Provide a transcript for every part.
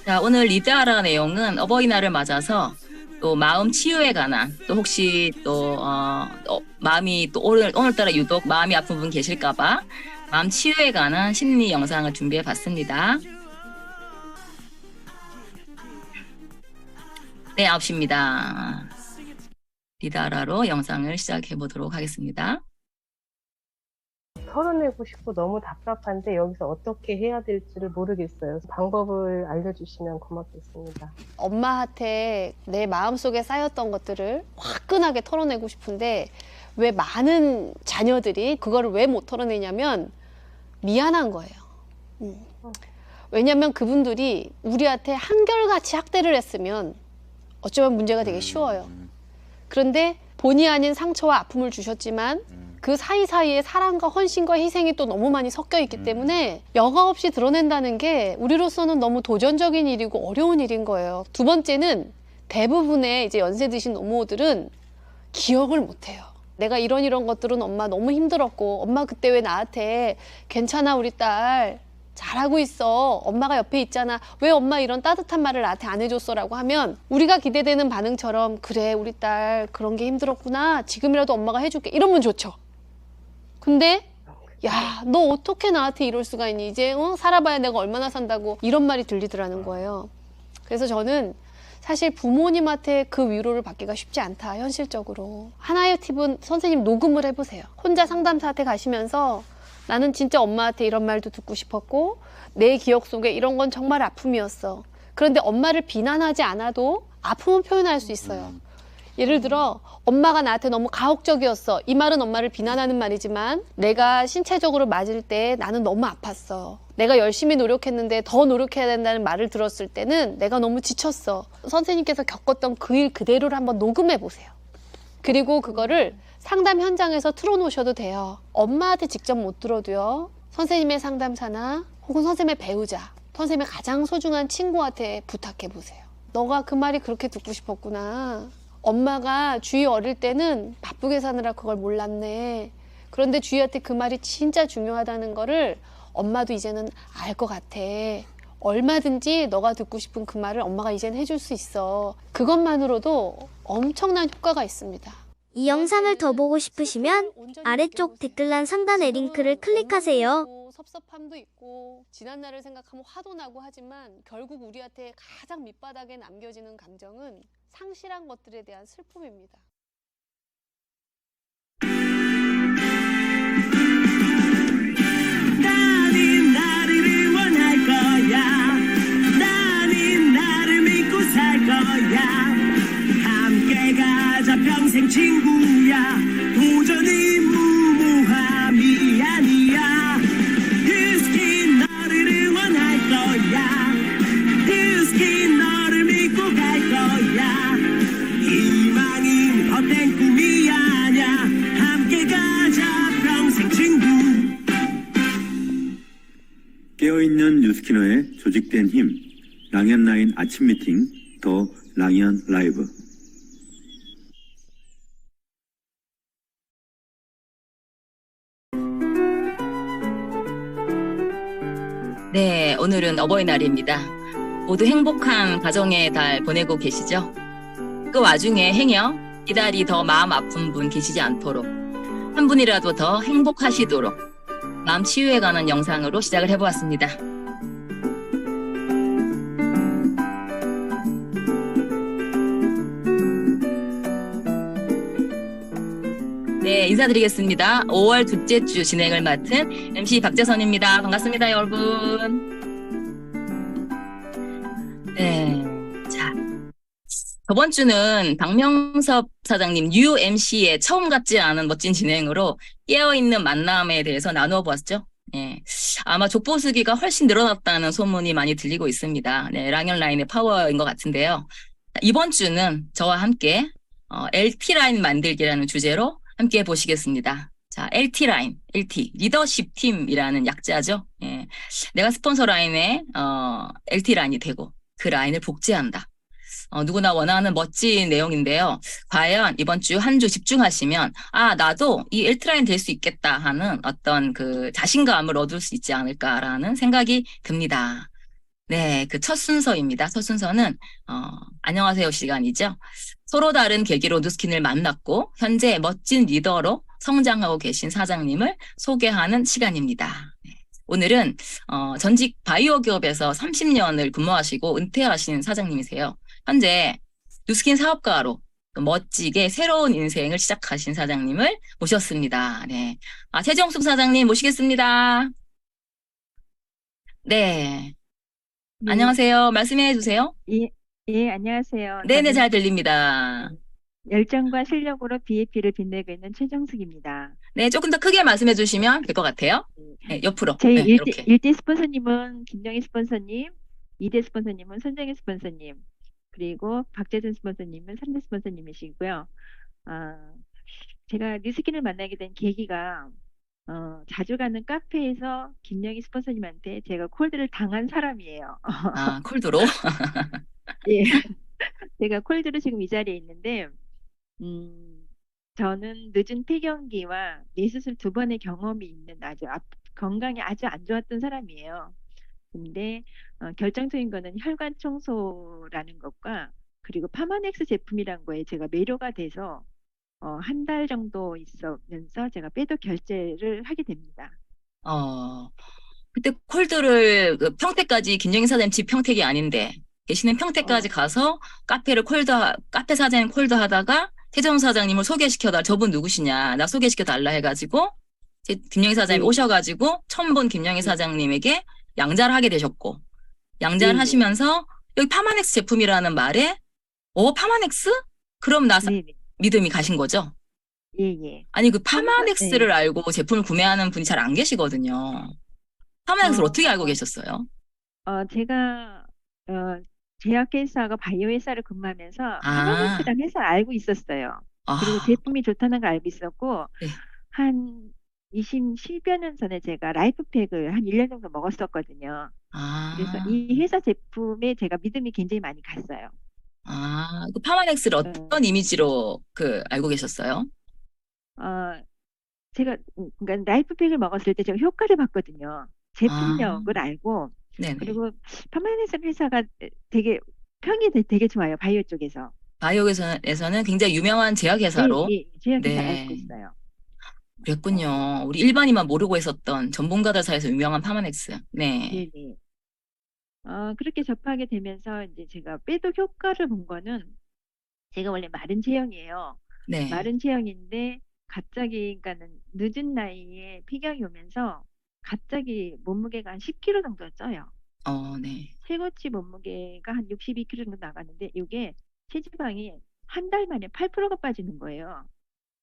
자, 오늘 리드하라 내용은 어버이날을 맞아서 또 마음 치유에 관한 또 혹시 또 마음이 또 오늘따라 유독 마음이 아픈 분 계실까봐 마음 치유에 관한 심리 영상을 준비해 봤습니다. 네, 9시입니다. 리드하라로 영상을 시작해 보도록 하겠습니다. 털어내고 싶고 너무 답답한데 여기서 어떻게 해야 될지를 모르겠어요. 방법을 알려주시면 고맙겠습니다. 엄마한테 내 마음속에 쌓였던 것들을 화끈하게 털어내고 싶은데 왜 많은 자녀들이 그거를 왜 못 털어내냐면 미안한 거예요. 왜냐면 그분들이 우리한테 한결같이 학대를 했으면 어쩌면 문제가 되게 쉬워요. 그런데 본의 아닌 상처와 아픔을 주셨지만 그 사이사이에 사랑과 헌신과 희생이 또 너무 많이 섞여 있기 때문에 여과 없이 드러낸다는 게 우리로서는 너무 도전적인 일이고 어려운 일인 거예요. 두 번째는 대부분의 이제 연세 드신 노모들은 기억을 못 해요. 내가 이런 것들은 엄마 너무 힘들었고 엄마 그때 왜 나한테 괜찮아 우리 딸 잘하고 있어 엄마가 옆에 있잖아 왜 엄마 이런 따뜻한 말을 나한테 안 해줬어 라고 하면 우리가 기대되는 반응처럼 그래 우리 딸 그런 게 힘들었구나 지금이라도 엄마가 해줄게 이러면 좋죠. 근데 야, 너 어떻게 나한테 이럴 수가 있니? 이제 살아봐야 내가 얼마나 산다고 이런 말이 들리더라는 거예요. 그래서 저는 사실 부모님한테 그 위로를 받기가 쉽지 않다, 현실적으로. 하나의 팁은 선생님 녹음을 해보세요. 혼자 상담사한테 가시면서 나는 진짜 엄마한테 이런 말도 듣고 싶었고 내 기억 속에 이런 건 정말 아픔이었어. 그런데 엄마를 비난하지 않아도 아픔은 표현할 수 있어요. 예를 들어 엄마가 나한테 너무 가혹적이었어. 이 말은 엄마를 비난하는 말이지만 내가 신체적으로 맞을 때 나는 너무 아팠어. 내가 열심히 노력했는데 더 노력해야 된다는 말을 들었을 때는 내가 너무 지쳤어. 선생님께서 겪었던 그 일 그대로를 한번 녹음해 보세요. 그리고 그거를 상담 현장에서 틀어놓으셔도 돼요. 엄마한테 직접 못 들어도요. 선생님의 상담사나 혹은 선생님의 배우자, 선생님의 가장 소중한 친구한테 부탁해 보세요. 너가 그 말이 그렇게 듣고 싶었구나. 엄마가 주희 어릴 때는 바쁘게 사느라 그걸 몰랐네. 그런데 주희한테 그 말이 진짜 중요하다는 거를 엄마도 이제는 알 것 같아. 얼마든지 너가 듣고 싶은 그 말을 엄마가 이제는 해줄 수 있어. 그것만으로도 엄청난 효과가 있습니다. 이 영상을 더 보고 싶으시면 아래쪽 댓글란 상단의 링크를 클릭하세요. 섭섭함도 있고 지난 날을 생각하면 화도 나고 하지만 결국 우리한테 가장 밑바닥에 남겨지는 감정은 상실한 것들에 대한 슬픔입니다. 나는 나를 응원할 거야. 나는 나를 믿고 살 거야. 함께 가자 평생 친구야. 도전은 무모함이 아니야. 뮤스킨 너를 응원할 거야. 뮤스킨 너를 믿고 갈 거야. 희망은 헛된 꿈이 아냐. 함께 가자 평생 친구. 깨어있는 뉴스키너의 조직된 힘, 랑현라인 아침 미팅, 더 랑현 라이브. 네, 오늘은 어버이날입니다. 모두 행복한 가정의 달 보내고 계시죠? 그 와중에 행여 이달이 더 마음 아픈 분 계시지 않도록 한 분이라도 더 행복하시도록 마음 치유에 관한 영상으로 시작을 해보았습니다. 네, 인사드리겠습니다. 5월 둘째 주 진행을 맡은 MC 박재선입니다. 반갑습니다, 여러분. 네, 자, 저번 주는 박명섭 사장님 UMC의 처음 같지 않은 멋진 진행으로 깨어있는 만남에 대해서 나누어 보았죠. 네, 아마 족보수기가 훨씬 늘어났다는 소문이 많이 들리고 있습니다. 네, 랑현라인의 파워인 것 같은데요. 이번 주는 저와 함께 LT라인 만들기라는 주제로 함께 보시겠습니다. 자, LT라인, LT, 리더십 팀이라는 약자죠. 예, 내가 스폰서 라인에 LT라인이 되고 그 라인을 복제한다. 누구나 원하는 멋진 내용인데요. 과연 이번 주 한 주 집중하시면 나도 이 엘트라인 될 수 있겠다 하는 어떤 그 자신감을 얻을 수 있지 않을까라는 생각이 듭니다. 네, 그 첫 순서입니다. 첫 순서는 안녕하세요 시간이죠. 서로 다른 계기로 누스킨을 만났고 현재 멋진 리더로 성장하고 계신 사장님을 소개하는 시간입니다. 네. 오늘은 전직 바이오 기업에서 30년을 근무하시고 은퇴하신 사장님이세요. 현재 누스킨 사업가로 또 멋지게 새로운 인생을 시작하신 사장님을 모셨습니다. 네. 최정숙 사장님 모시겠습니다. 네. 네, 안녕하세요. 말씀해 주세요. 예, 예, 안녕하세요. 네네, 저는 잘 들립니다. 열정과 실력으로 BAP를 빛내고 있는 최정숙입니다. 네, 조금 더 크게 말씀해 주시면 될 것 같아요. 네. 네, 옆으로. 저희 네, 이렇게. 1대 스폰서님은 김정희 스폰서님, 2대 스폰서님은 손정희 스폰서님, 그리고 박재준 스폰서님은 3대 스폰서님이시고요. 아, 제가 뉴스킨을 만나게 된 계기가 자주 가는 카페에서 김영희 스폰서님한테 제가 콜드를 당한 사람이에요. 콜드로. 예, 제가 콜드로 지금 이 자리에 있는데 음, 저는 늦은 폐경기와 뇌수술 2번의 경험이 있는 건강이 아주 안 좋았던 사람이에요. 근데 결정적인 거는 혈관 청소라는 것과 그리고 파마넥스 제품이란 거에 제가 매료가 돼서 한 달 정도 있으면서 제가 빼도 결제를 하게 됩니다. 어, 그때 콜드를 그 평택까지 김영희 사장님 집 평택이 아닌데 계시는 평택까지 어, 가서 카페 사장님 콜드 하다가 태정 사장님을 소개시켜달라. 저분 누구시냐. 나 소개시켜달라 해가지고 김영희 사장님이 예, 오셔가지고 처음 본 김영희 예, 사장님에게 양자를 하게 되셨고 예, 양자를 예, 하시면서 여기 파마넥스 제품이라는 말에 파마넥스? 그럼 네, 네, 믿음이 가신 거죠? 예, 예. 아니 그 예. 파마넥스를 알고 제품을 구매하는 분이 잘 안 계시거든요. 파마넥스를 어떻게 알고 어, 계셨어요? 제가 제약회사가 바이오 회사를 근무하면서 아, 파마넥스라는 회사를 알고 있었어요. 그리고 아, 제품이 좋다는 걸 알고 있었고 네. 한 10여 년 전에 제가 라이프팩을 한 1년 정도 먹었었거든요. 그래서 아, 이 회사 제품에 제가 믿음이 굉장히 많이 갔어요. 그 파마넥스를 어떤 어, 이미지로 알고 계셨어요? 어, 제가 그러니까 라이프팩을 먹었을 때 제가 효과를 봤거든요. 아, 제품력을 알고 네네. 그리고 파마넥스 회사가 되게 평이 되게 좋아요. 바이오 쪽에서. 바이오에서는 굉장히 유명한 예, 제약회사로, 예, 제약회사를 알고 네, 있어요. 어, 그랬군요. 우리 일반인만 모르고 있었던 전문가들 사이에서 유명한 파마넥스. 네, 네네. 그렇게 접하게 되면서 이제 제가 빼독 효과를 본 거는 제가 원래 마른 체형이에요. 네, 마른 체형인데 갑자기 그러니까는 늦은 나이에 폐경이 오면서 갑자기 몸무게가 한 10kg 정도 쪄요. 네. 최고치 몸무게가 한 62kg 정도 나가는데 이게 체지방이 한 달 만에 8%가 빠지는 거예요.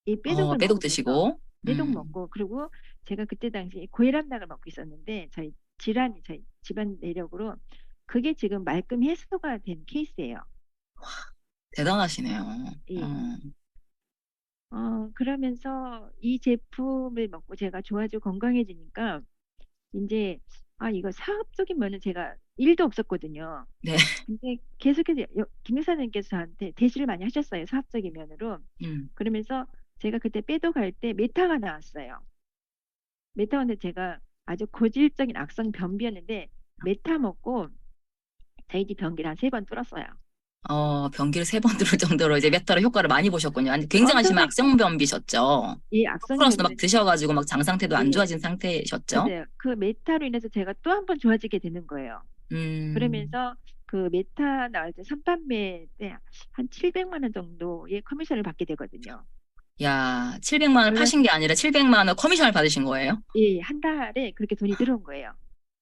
이 빼독을 빼독 먹으면서 드시고, 빼독 먹고 그리고 제가 그때 당시에 고혈압약을 먹고 있었는데 저희 집안 내력으로 그게 지금 말끔 해소가 된 케이스예요. 대단하시네요. 예. 어, 그러면서 이 제품을 먹고 제가 좋아지고 건강해지니까 이제 이거 사업적인 면은 제가 일도 없었거든요. 네, 근데 계속해서 김 여사님께서 저한테 대시를 많이 하셨어요. 사업적인 면으로. 음, 그러면서 제가 그때 빼독할 때 메타가 나왔어요. 메타인데 제가 아주 고질적인 악성 변비였는데 메타 먹고 저희 집 변기를 한 3번 뚫었어요. 변기를 3번 들을 정도로 이제 메타로 효과를 많이 보셨군요. 아니, 굉장한 심한 엄청난 악성변비셨죠. 이 악성 플러스 막 변비였는데 드셔가지고 막 장 상태도 안 예, 좋아진 상태셨죠. 맞아요. 그 메타로 인해서 제가 또 한 번 좋아지게 되는 거예요. 음, 그러면서 그 메타 나올 때 선판매 때 한 700만 원 정도의 커미션을 받게 되거든요. 야, 700만 원 그래서 파신 게 아니라 700만 원 커미션을 받으신 거예요? 예, 한 달에 그렇게 돈이 들어온 거예요.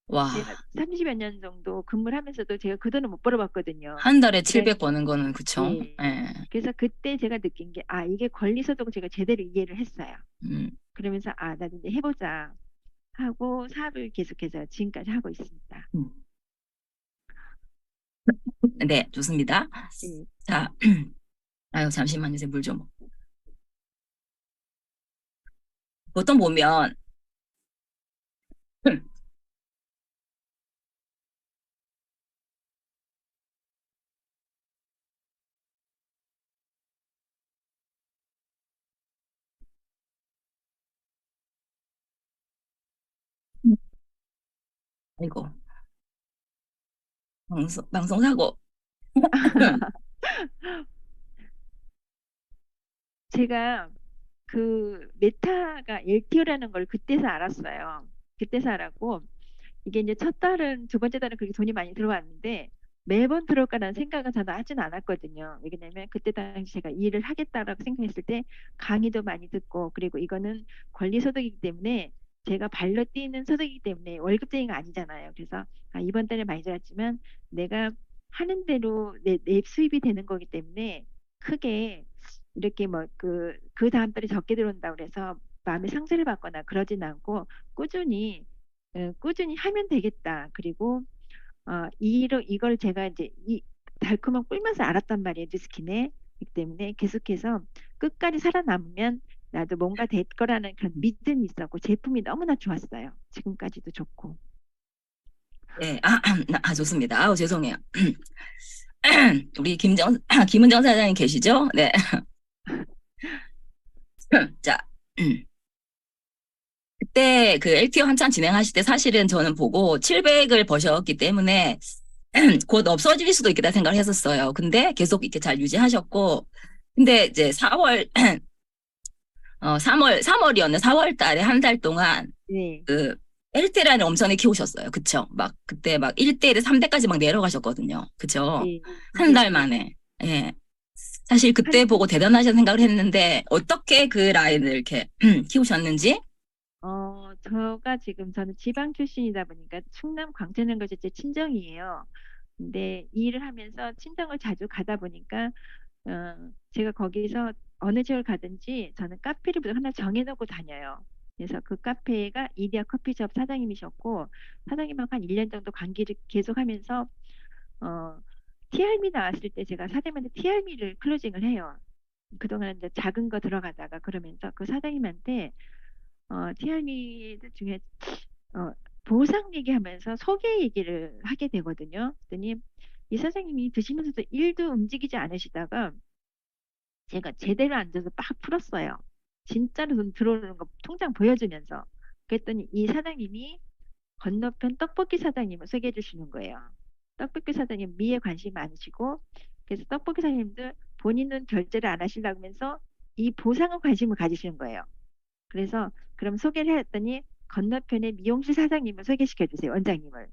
제가 와, 30여 년 정도 근무를 하면서도 제가 그 돈을 못 벌어봤거든요. 한 달에 그래, 700 버는 거는 그쵸? 예. 예. 그래서 그때 제가 느낀 게, 이게 권리소득을 제가 제대로 이해를 했어요. 음, 그러면서, 나도 이제 해보자 하고 사업을 계속해서 지금까지 하고 있습니다. 음. 네, 좋습니다. 예. 자, 아유, 잠시만요. 제 물 좀. 보통 보면, 아이고, 방송 사고. 제가 그 메타가 LTO라는 걸 그때서 알았어요. 그때서 알았고 이게 이제 첫 달은 두 번째 달은 그렇게 돈이 많이 들어왔는데 매번 들어올까라는 생각은 저는 하진 않았거든요. 왜냐면 그때 당시 제가 이 일을 하겠다라고 생각했을 때 강의도 많이 듣고 그리고 이거는 권리소득이기 때문에 제가 발로 뛰는 소득이기 때문에 월급쟁이가 아니잖아요. 그래서 이번 달에 많이 들었지만 내가 하는 대로 내 수입이 되는 거기 때문에 크게 이렇게 뭐 그 다음 달에 적게 들어온다 그래서 마음의 상처를 받거나 그러진 않고 꾸준히 하면 되겠다. 그리고 이걸 제가 이제 이 달콤한 꿀맛을 알았단 말이에요. 뉴스킨에. 그렇기 때문에 계속해서 끝까지 살아남으면 나도 뭔가 될 거라는 그런 믿음이 있었고 제품이 너무나 좋았어요. 지금까지도 좋고. 네, 좋습니다. 아우, 죄송해요. 우리 김은정 사장님 계시죠? 네. 자, 그때 그 LTO 한창 진행하실 때 사실은 저는 보고 700을 버셨기 때문에 곧 없어질 수도 있겠다 생각을 했었어요. 근데 계속 이렇게 잘 유지하셨고, 근데 이제 3월이었네. 4월 달에 한 달 동안 네. 그 LT라는 엄청나게 키우셨어요. 그쵸? 막 그때 막 1대에서 3대까지 막 내려가셨거든요. 그쵸? 네. 한 달 만에. 예. 사실 그때 보고 대단하신 생각을 했는데 어떻게 그 라인을 이렇게 키우셨는지? 저는 지방 출신이다 보니까 충남 광천은 것이 제 친정이에요. 근데 이 일을 하면서 친정을 자주 가다 보니까 제가 거기서 어느 지역을 가든지 저는 카페를 무조건 하나 정해놓고 다녀요. 그래서 그 카페가 이디야 커피숍 사장님이셨고 사장님하고 한 1년 정도 관계를 계속하면서 TR미 나왔을 때 제가 사장님한테 TR미를 클로징을 해요. 그동안 이제 작은 거 들어가다가 그러면서 그 사장님한테 TR미 중에 보상 얘기하면서 소개 얘기를 하게 되거든요. 그랬더니 이 사장님이 드시면서도 일도 움직이지 않으시다가 제가 제대로 앉아서 막 풀었어요. 진짜로 돈 들어오는 거 통장 보여주면서. 그랬더니 이 사장님이 건너편 떡볶이 사장님을 소개해 주시는 거예요. 떡볶이 사장님 미에 관심이 많으시고 그래서 떡볶이 사장님도 본인은 결제를 안 하시려고 하면서 이 보상에 관심을 가지시는 거예요. 그래서 그럼 소개를 했더니 건너편에 미용실 사장님을 소개시켜 주세요. 원장님을.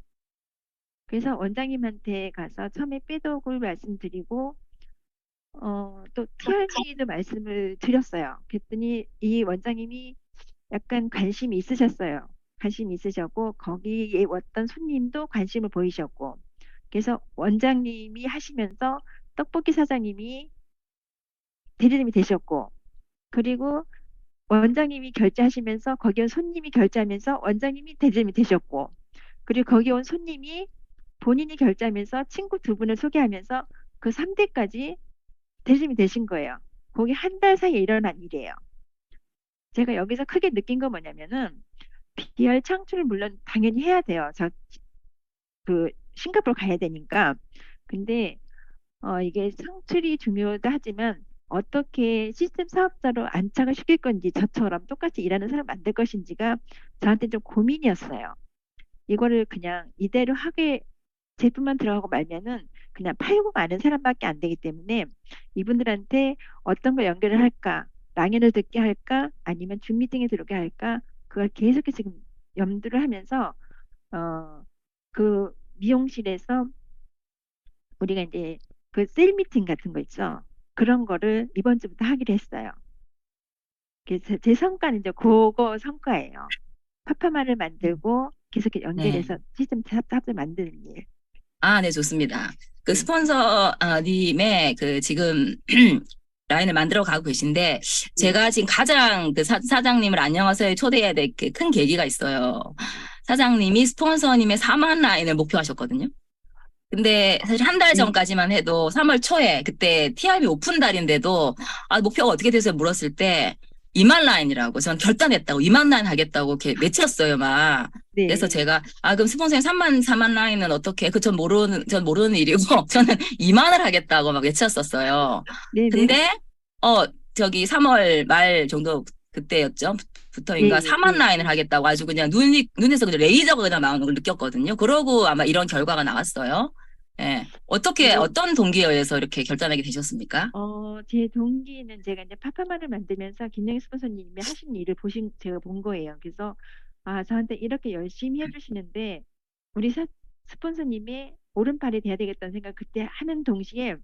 그래서 원장님한테 가서 처음에 빼독을 말씀드리고 또 TRG도 말씀을 드렸어요. 그랬더니 이 원장님이 약간 관심이 있으셨어요. 관심이 있으셨고 거기에 왔던 손님도 관심을 보이셨고 그래서 원장님이 하시면서 떡볶이 사장님이 대리님이 되셨고 그리고 원장님이 결제하시면서 거기 온 손님이 결제하면서 원장님이 대리님이 되셨고 그리고 거기 온 손님이 본인이 결제하면서 친구 두 분을 소개하면서 그 3대까지 대리님이 되신 거예요. 거기 한 달 사이에 일어난 일이에요. 제가 여기서 크게 느낀 건 뭐냐면은 PR 창출을 물론 당연히 해야 돼요. 싱가포르 가야 되니까. 근데 이게 창출이 중요하다 하지만 어떻게 시스템 사업자로 안착을 시킬 건지 저처럼 똑같이 일하는 사람 만들 것인지가 저한테 좀 고민이었어요. 이거를 그냥 이대로 하게 제품만 들어가고 말면은 그냥 팔고 마는 사람밖에 안 되기 때문에 이분들한테 어떤 걸 연결을 할까, 랑연을 듣게 할까, 아니면 줌 미팅에 들어오게 할까, 그걸 계속해서 지금 염두를 하면서 그 미용실에서 우리가 이제 그 셀 미팅 같은 거 있죠. 그런 거를 이번 주부터 하기로 했어요. 그래서 제 성과는 이제 그거 성과예요. 파파마를 만들고 계속 연결해서 시스템 사업을 만드는 일. 네, 좋습니다. 그 스폰서 님의 그 지금 라인을 만들어 가고 계신데 제가 지금 가장 그 사장님을 안녕하세요 초대해야 될 큰 계기가 있어요. 사장님이 스폰서님의 4만 라인을 목표하셨거든요. 근데 사실 한 달 전까지만 해도 3월 초에 그때 TRB 오픈 달인데도 목표가 어떻게 되세요 물었을 때 2만 라인이라고 전 결단했다고 2만 라인 하겠다고 이렇게 외쳤어요 막. 네. 그래서 제가 그럼 스폰서님 4만 라인은 어떻게 전 모르는 일이고 저는 2만을 하겠다고 막 외쳤었어요. 네, 근데 저기 3월 말 정도 그때였죠. 부터인가 네, 4만 네. 라인을 하겠다고 아주 그냥 눈에서 그냥 레이저가 그냥 나오는 걸 느꼈거든요. 그러고 아마 이런 결과가 나왔어요. 예. 어떻게, 그리고 어떤 동기에 의해서 이렇게 결단하게 되셨습니까? 제 동기는 제가 이제 파파마를 만들면서 김영희 스폰서님이 하신 일을 제가 본 거예요. 그래서 저한테 이렇게 열심히 해주시는데 우리 스폰서님의 오른팔이 돼야 되겠다는 생각 그때 하는 동시에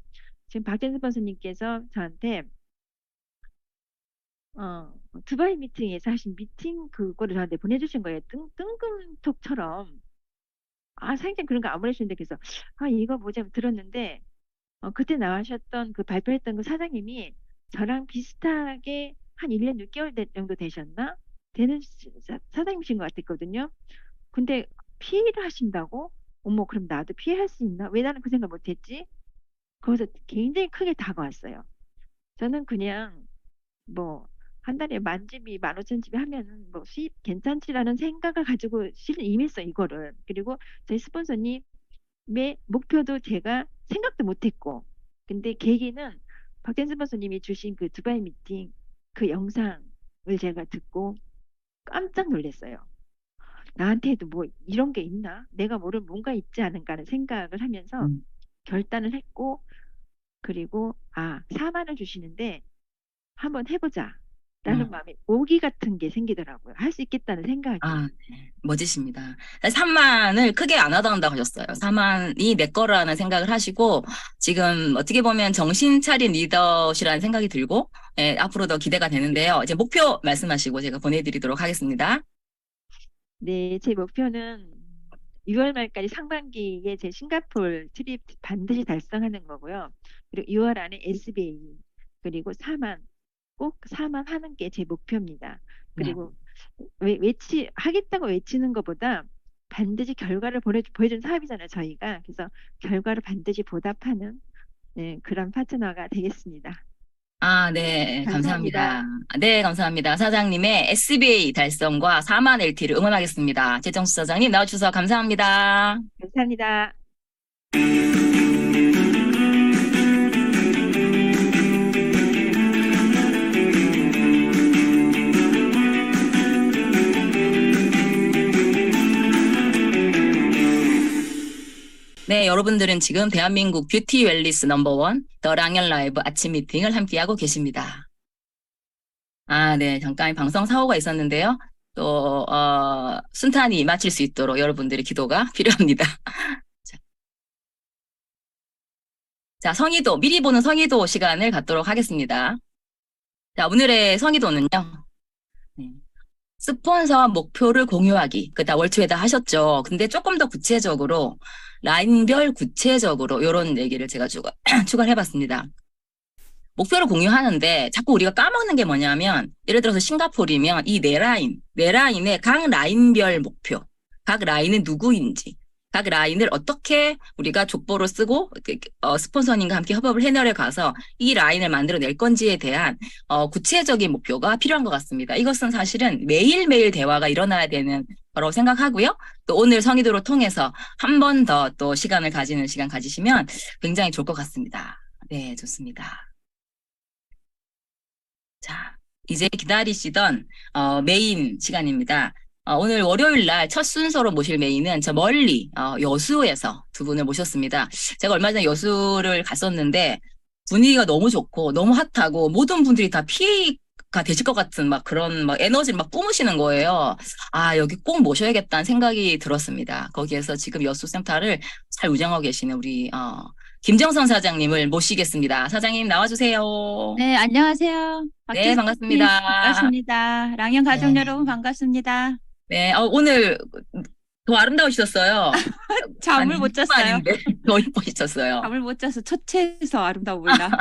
지금 박진 스폰서님께서 저한테 두바이 미팅에서 하신 미팅 그거를 저한테 보내주신 거예요. 뜬금톡처럼. 사장님 그런 거 안 보내주는데 그래서 이거 뭐지 하고 들었는데 그때 나와셨던 그 발표했던 그 사장님이 저랑 비슷하게 한 1년 6개월 정도 되셨나? 되는 사장님이신 것 같았거든요. 근데 PA를 하신다고? 어머, 그럼 나도 PA 할 수 있나? 왜 나는 그 생각 못 했지? 거기서 굉장히 크게 다가왔어요. 저는 그냥 뭐 한 달에 10,000집이 15,000집이 하면은 뭐 수입 괜찮지라는 생각을 가지고 실은 임했어요, 이거를. 그리고 저희 스폰서님의 목표도 제가 생각도 못했고, 근데 계기는 박찬 스폰서님이 주신 그 두바이 미팅 그 영상을 제가 듣고 깜짝 놀랐어요. 나한테도 뭐 이런 게 있나? 내가 모르는 뭔가 있지 않은가 하는 생각을 하면서 결단을 했고, 그리고 4만을 주시는데 한번 해보자 라는 마음에 오기 같은 게 생기더라고요. 할 수 있겠다는 생각이. 네. 멋지십니다. 3만을 크게 안 와닿는다고 하셨어요. 4만이 내 거라는 생각을 하시고, 지금 어떻게 보면 정신 차린 리더시라는 생각이 들고, 예, 앞으로 더 기대가 되는데요. 이제 목표 말씀하시고 제가 보내드리도록 하겠습니다. 네, 제 목표는 6월 말까지 상반기에 제 싱가포르 트립 반드시 달성하는 거고요. 그리고 6월 안에 SBA, 그리고 4만, 꼭 4만 하는 게 제 목표입니다. 그리고 하겠다고 외치는 것보다 반드시 결과를 보여준 사업이잖아요, 저희가. 그래서 결과를 반드시 보답하는 그런 파트너가 되겠습니다. 네, 감사합니다. 감사합니다. 네, 감사합니다. 사장님의 SBA 달성과 4만 LT를 응원하겠습니다. 최정수 사장님 나와주셔서 감사합니다. 감사합니다. 네, 여러분들은 지금 대한민국 뷰티 웰리스 넘버원 더 랑연 라이브 아침 미팅을 함께하고 계십니다. 네, 잠깐 방송 사고가 있었는데요. 또 순탄히 마칠 수 있도록 여러분들의 기도가 필요합니다. 자, 성의도 미리 보는 성의도 시간을 갖도록 하겠습니다. 자, 오늘의 성의도는요. 스폰서와 목표를 공유하기. 다 월초에다 하셨죠. 근데 조금 더 구체적으로 라인별 구체적으로 이런 얘기를 제가 추가를 해봤습니다. 목표를 공유하는데 자꾸 우리가 까먹는 게 뭐냐면 예를 들어서 싱가포르이면 이 네 라인의 각 라인별 목표, 각 라인은 누구인지, 각 라인을 어떻게 우리가 족보로 쓰고 스폰서님과 함께 협업을 해내려 가서 이 라인을 만들어낼 건지에 대한 구체적인 목표가 필요한 것 같습니다. 이것은 사실은 매일매일 대화가 일어나야 되는 거라고 생각하고요. 또 오늘 성의도를 통해서 한 번 더 또 시간을 가지는 시간 가지시면 굉장히 좋을 것 같습니다. 네, 좋습니다. 자, 이제 기다리시던 메인 시간입니다. 오늘 월요일 날 첫 순서로 모실 메인은 저 멀리 여수에서 두 분을 모셨습니다. 제가 얼마 전에 여수를 갔었는데 분위기가 너무 좋고 너무 핫하고 모든 분들이 다 PA가 되실 것 같은 막 그런 막 에너지를 막 뿜으시는 거예요. 여기 꼭 모셔야겠다는 생각이 들었습니다. 거기에서 지금 여수 센터를 잘 운영하고 계시는 우리 김정선 사장님을 모시겠습니다. 사장님 나와주세요. 네, 안녕하세요. 네, 반갑습니다. 반갑습니다. 랑연 가족 네. 여러분 반갑습니다. 네, 오늘 더 아름다우셨어요. 잠을 못 잤어요. 아닌데, 더 이뻐지셨어요. 잠을 못 자서 첫째에서 아름다워 보이나.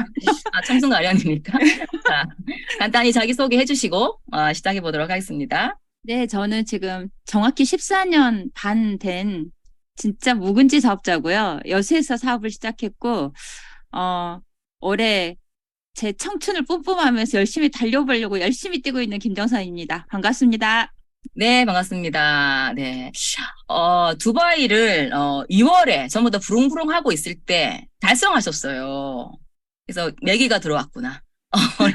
청순 아련이니까. 자, 간단히 자기소개 해주시고 시작해 보도록 하겠습니다. 네, 저는 지금 정확히 14년 반 된 진짜 묵은지 사업자고요. 여수에서 사업을 시작했고 올해 제 청춘을 뿜뿜하면서 열심히 달려보려고 열심히 뛰고 있는 김정선입니다. 반갑습니다. 네, 반갑습니다. 네. 두바이를 2월에 전부 다 부릉부릉 하고 있을 때 달성하셨어요. 그래서 매기가 들어왔구나.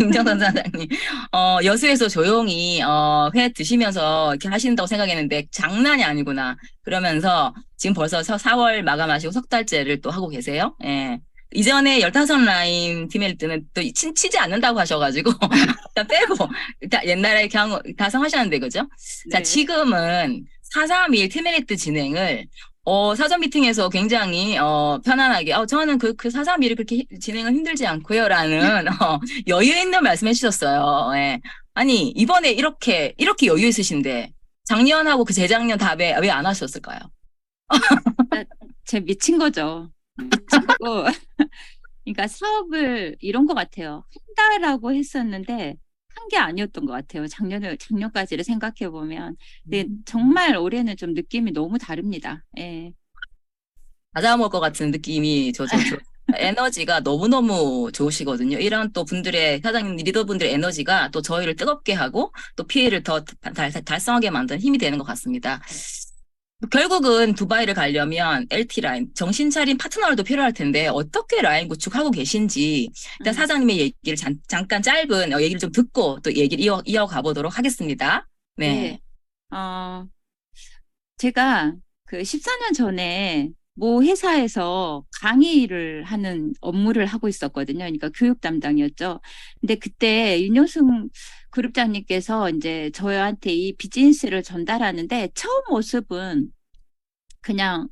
임정선 사장님, 여수에서 조용히, 회 드시면서 이렇게 하신다고 생각했는데, 장난이 아니구나. 그러면서 지금 벌써 4월 마감하시고 석 달째를 또 하고 계세요. 예. 이전에 15라인 팀일 때는 또 치지 않는다고 하셔가지고, 일단 빼고, 일단 옛날에 그냥 달성하셨는데, 그죠? 자, 네. 지금은 431 팀메리트 진행을 사전 미팅에서 굉장히, 편안하게, 저는 그 431이 그렇게 진행은 힘들지 않고요. 라는, 여유 있는 말씀 해주셨어요. 예. 아니, 이번에 이렇게 여유 있으신데, 작년하고 그 재작년 다 왜 안 하셨을까요? 제 미친 거죠. 미치고 그러니까 사업을 이런 것 같아요. 한다라고 했었는데 한 게 아니었던 것 같아요. 작년까지를 생각해 보면. 근데 정말 올해는 좀 느낌이 너무 다릅니다. 예. 다 잡아먹을 것 같은 느낌이 에너지가 너무너무 좋으시거든요. 이런 또 분들의, 사장님 리더분들의 에너지가 또 저희를 뜨겁게 하고 또 피해를 더 달성하게 만드는 힘이 되는 것 같습니다. 결국은 두바이를 가려면 LT 라인, 정신 차린 파트너도 필요할 텐데 어떻게 라인 구축하고 계신지 일단 사장님의 얘기를 잠깐 짧은 얘기를 좀 듣고 또 얘기를 이어가 보도록 하겠습니다. 네. 제가 그 14년 전에 모 회사에서 강의를 하는 업무를 하고 있었거든요. 그러니까 교육 담당이었죠. 근데 그때 윤효승 그룹장님께서 이제 저한테 이 비즈니스를 전달하는데 처음 모습은 그냥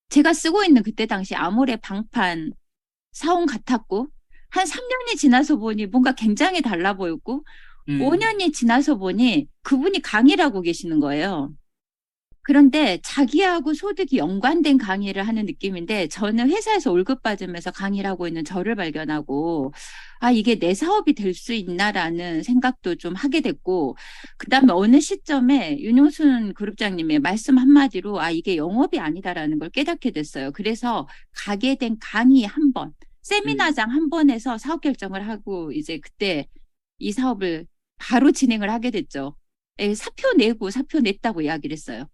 제가 쓰고 있는 그때 당시 아모레 방판 사원 같았고 한 3년이 지나서 보니 뭔가 굉장히 달라 보였고 5년이 지나서 보니 그분이 강의를 하고 계시는 거예요. 그런데 자기하고 소득이 연관된 강의를 하는 느낌인데 저는 회사에서 월급 받으면서 강의를 하고 있는 저를 발견하고 이게 내 사업이 될 수 있나라는 생각도 좀 하게 됐고 그다음에 어느 시점에 윤용순 그룹장님의 말씀 한마디로 이게 영업이 아니다라는 걸 깨닫게 됐어요. 그래서 가게 된 강의 한 번, 세미나장 한 번에서 사업 결정을 하고 이제 그때 이 사업을 바로 진행을 하게 됐죠. 사표 냈다고 이야기를 했어요.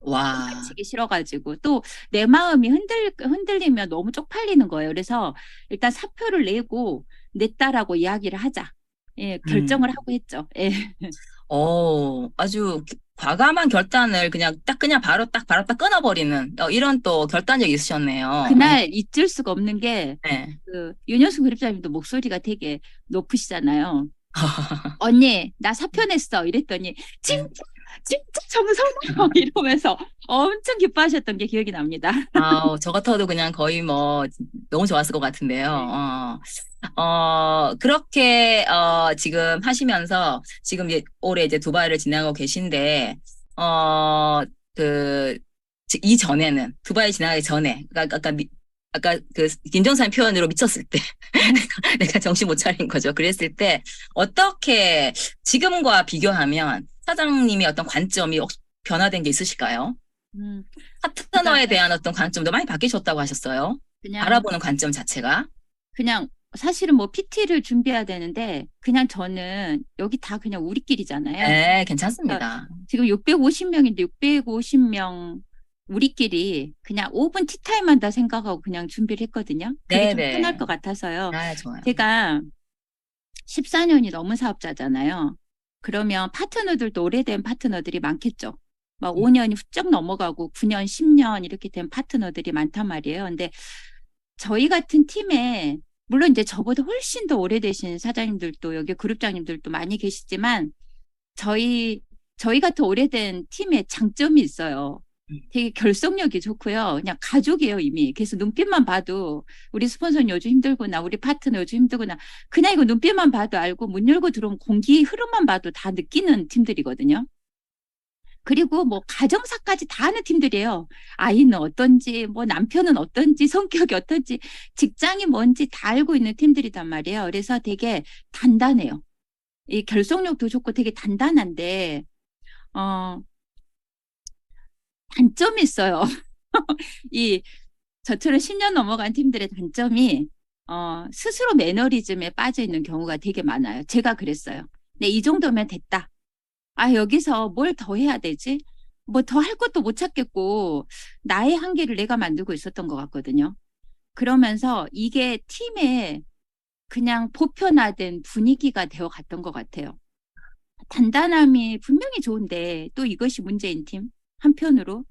와. 치기 싫어가지고 또 내 마음이 흔들리면 너무 쪽팔리는 거예요. 그래서 일단 사표를 냈다라고 이야기를 하자. 예, 결정을 하고 했죠. 예. 아주 과감한 결단을 그냥 바로 딱 끊어버리는 이런 또 결단력이 있으셨네요. 그날 잊을 수가 없는 게 네. 그 윤효수 그룹장님도 목소리가 되게 높으시잖아요. 언니 나 사표 냈어 이랬더니 진짜 정성으로 이러면서 엄청 기뻐하셨던 게 기억이 납니다. 저 같아도 그냥 거의 뭐 너무 좋았을 것 같은데요. 그렇게 지금 하시면서 지금 올해 이제 두바이를 지나고 계신데 이 전에는 두바이 지나기 전에 아까 그 김정사님 표현으로 미쳤을 때 내가 정신 못 차린 거죠. 그랬을 때 어떻게 지금과 비교하면 사장님의 어떤 관점이 변화된 게 있으실까요? 파트너에 대한 어떤 관점도 많이 바뀌셨다고 하셨어요. 그냥 알아보는 관점 자체가. 그냥 사실은 뭐 PT를 준비해야 되는데 그냥 저는 여기 다 그냥 우리끼리잖아요. 네, 괜찮습니다. 지금 650명인데 650명 우리끼리 그냥 5분 티타임 한다 생각하고 그냥 준비를 했거든요. 그게 좀 편할 것 같아서요. 좋아요. 제가 14년이 넘은 사업자잖아요. 그러면 파트너들도 오래된 파트너들이 많겠죠. 막 5년이 훌쩍 넘어가고 9년, 10년 이렇게 된 파트너들이 많단 말이에요. 근데 저희 같은 팀에 물론 이제 저보다 훨씬 더 오래되신 사장님들도 여기 그룹장님들도 많이 계시지만 저희 같은 오래된 팀에 장점이 있어요. 되게 결속력이 좋고요. 그냥 가족이에요, 이미. 그래서 눈빛만 봐도 우리 스폰서는 요즘 힘들구나, 우리 파트너 요즘 힘들구나. 그냥 이거 눈빛만 봐도 알고 문 열고 들어오면 공기 흐름만 봐도 다 느끼는 팀들이거든요. 그리고 뭐 가정사까지 다 아는 팀들이에요. 아이는 어떤지, 뭐 남편은 어떤지, 성격이 어떤지, 직장이 뭔지 다 알고 있는 팀들이단 말이에요. 그래서 되게 단단해요. 이 결속력도 좋고 되게 단단한데, 단점이 있어요. 저처럼 10년 넘어간 팀들의 단점이, 스스로 매너리즘에 빠져 있는 경우가 되게 많아요. 제가 그랬어요. 네, 이 정도면 됐다. 여기서 뭘 더 해야 되지? 뭐 더 할 것도 못 찾겠고, 나의 한계를 내가 만들고 있었던 것 같거든요. 그러면서 이게 팀의 그냥 보편화된 분위기가 되어 갔던 것 같아요. 단단함이 분명히 좋은데 또 이것이 문제인 팀 한편으로.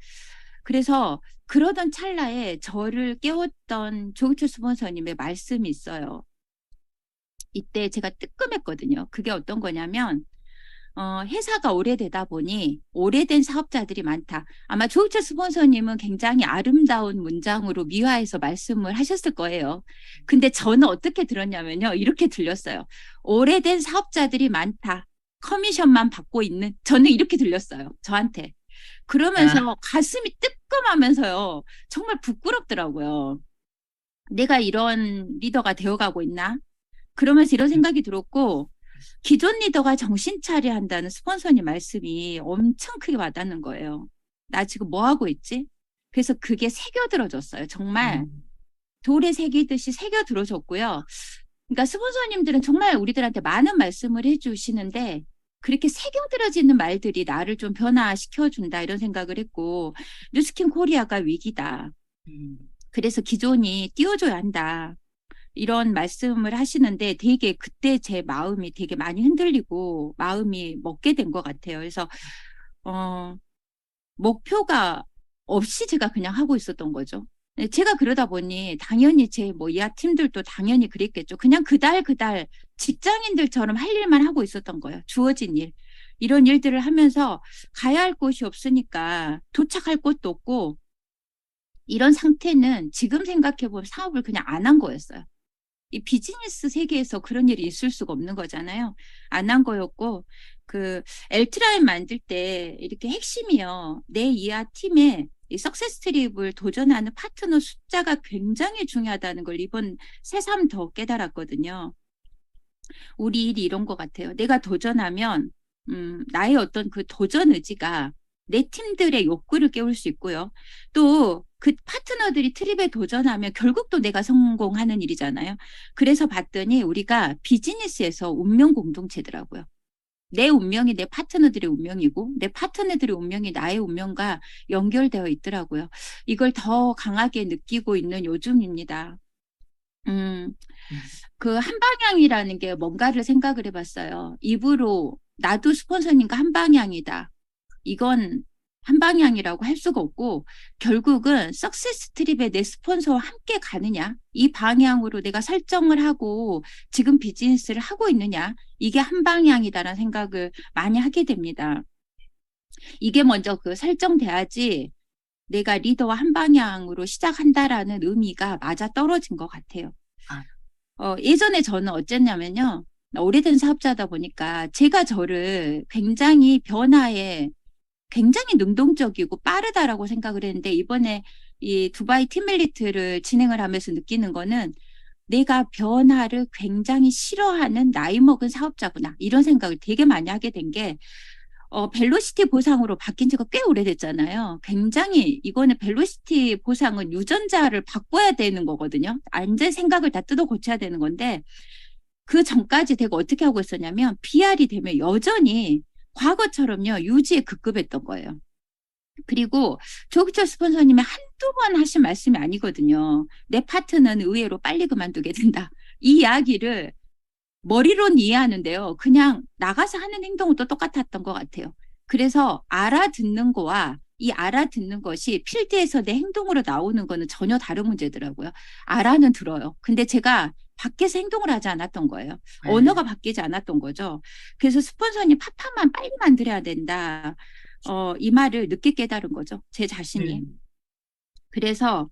그래서 그러던 찰나에 저를 깨웠던 조기철 스폰서님의 말씀이 있어요. 이때 제가 뜨끔했거든요. 그게 어떤 거냐면 회사가 오래되다 보니 오래된 사업자들이 많다. 아마 조기철 스폰서님은 굉장히 아름다운 문장으로 미화해서 말씀을 하셨을 거예요. 근데 저는 어떻게 들었냐면요. 이렇게 들렸어요. 오래된 사업자들이 많다. 커미션만 받고 있는, 저는 이렇게 들렸어요. 저한테. 그러면서 가슴이 뜨끔하면서요. 정말 부끄럽더라고요. 내가 이런 리더가 되어가고 있나? 그러면서 이런 생각이 들었고, 기존 리더가 정신 차려야 한다는 스폰서님 말씀이 엄청 크게 와닿는 거예요. 나 지금 뭐 하고 있지? 그래서 그게 새겨들어졌어요. 정말 돌에 새기듯이 새겨들어졌고요. 그러니까 스폰서님들은 정말 우리들한테 많은 말씀을 해주시는데 그렇게 새겨들어지는 말들이 나를 좀 변화시켜준다 이런 생각을 했고, 뉴스킨 코리아가 위기다. 그래서 기존이 띄워줘야 한다. 이런 말씀을 하시는데 되게 그때 제 마음이 되게 많이 흔들리고 마음이 먹게 된 것 같아요. 그래서 목표가 없이 제가 그냥 하고 있었던 거죠. 제가 그러다 보니 당연히 제 뭐 이하 팀들도 당연히 그랬겠죠. 그냥 그달 직장인들처럼 할 일만 하고 있었던 거예요. 주어진 일. 이런 일들을 하면서 가야 할 곳이 없으니까 도착할 곳도 없고 이런 상태는 지금 생각해보면 사업을 그냥 안 한 거였어요. 이 비즈니스 세계에서 그런 일이 있을 수가 없는 거잖아요. 안 한 거였고, 그 엘트라인 만들 때 이렇게 핵심이요. 내 이하 팀에 이 석세스 트립을 도전하는 파트너 숫자가 굉장히 중요하다는 걸 이번 새삼 더 깨달았거든요. 우리 일이 이런 것 같아요. 내가 도전하면 나의 어떤 그 도전 의지가 내 팀들의 욕구를 깨울 수 있고요. 또 그 파트너들이 트립에 도전하면 결국 또 내가 성공하는 일이잖아요. 그래서 봤더니 우리가 비즈니스에서 운명 공동체더라고요. 내 운명이 내 파트너들의 운명이고 내 파트너들의 운명이 나의 운명과 연결되어 있더라고요. 이걸 더 강하게 느끼고 있는 요즘입니다. 그 한방향이라는 게 뭔가를 생각을 해봤어요. 입으로 나도 스폰서님과 한방향이다. 이건 한방향이라고 할 수가 없고 결국은 석세스 트립에 내 스폰서와 함께 가느냐, 이 방향으로 내가 설정을 하고 지금 비즈니스를 하고 있느냐, 이게 한방향이다라는 생각을 많이 하게 됩니다. 이게 먼저 그 설정돼야지 내가 리더와 한방향으로 시작한다라는 의미가 맞아 떨어진 것 같아요. 예전에 저는 어쨌냐면요, 오래된 사업자다 보니까 제가 저를 굉장히 변화에 굉장히 능동적이고 빠르다라고 생각을 했는데 이번에 이 두바이 팀밀리트를 진행을 하면서 느끼는 거는 내가 변화를 굉장히 싫어하는 나이 먹은 사업자구나 이런 생각을 되게 많이 하게 된 게 벨로시티 보상으로 바뀐 지가 꽤 오래됐잖아요. 굉장히 이거는 벨로시티 보상은 유전자를 바꿔야 되는 거거든요. 완전 생각을 다 뜯어 고쳐야 되는 건데 그 전까지 내가 어떻게 하고 있었냐면 BR이 되면 여전히 과거처럼요 유지에 급급했던 거예요. 그리고 조기철 스폰서님이 한두 번 하신 말씀이 아니거든요. 내 파트너는 의외로 빨리 그만두게 된다. 이 이야기를 머리로는 이해하는데요. 그냥 나가서 하는 행동은 또 똑같았던 것 같아요. 그래서 알아듣는 거와 이 알아듣는 것이 필드에서 내 행동으로 나오는 거는 전혀 다른 문제더라고요. 알아는 들어요. 근데 제가 밖에서 행동을 하지 않았던 거예요. 언어가 바뀌지 않았던 거죠. 그래서 스폰서님 팝팝만 빨리 만들어야 된다. 이 말을 늦게 깨달은 거죠. 제 자신이. 그래서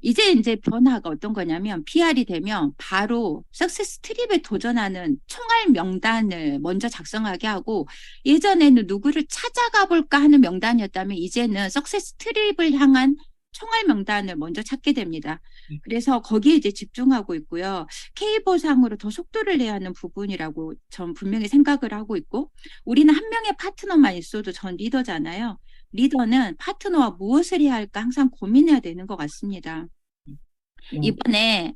이제 변화가 어떤 거냐면 PR이 되면 바로 석세스 트립에 도전하는 총알 명단을 먼저 작성하게 하고 예전에는 누구를 찾아가 볼까 하는 명단이었다면 이제는 석세스 트립을 향한 총알 명단을 먼저 찾게 됩니다. 그래서 거기에 이제 집중하고 있고요. K보상으로 더 속도를 내야 하는 부분이라고 전 분명히 생각을 하고 있고 우리는 한 명의 파트너만 있어도 전 리더잖아요. 리더는 파트너와 무엇을 해야 할까 항상 고민해야 되는 것 같습니다. 이번에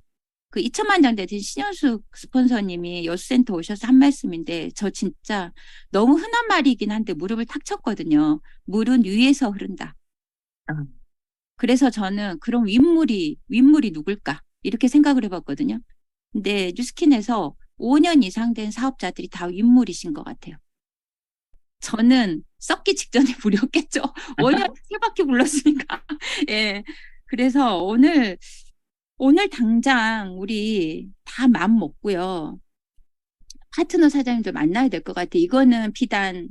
그 2천만 장 되신 신현숙 스폰서님이 여수센터 오셔서 한 말씀인데 저 진짜 너무 흔한 말이긴 한데 무릎을 탁 쳤거든요. 물은 위에서 흐른다. 그래서 저는 그럼 윗물이 누굴까? 이렇게 생각을 해봤거든요. 근데 뉴스킨에서 5년 이상 된 사업자들이 다 윗물이신 것 같아요. 저는 썩기 직전에 무렸겠죠. 5년 3바퀴 불렀으니까. 예. 그래서 오늘 당장 우리 다 마음 먹고요. 파트너 사장님들 만나야 될 것 같아요. 이거는 비단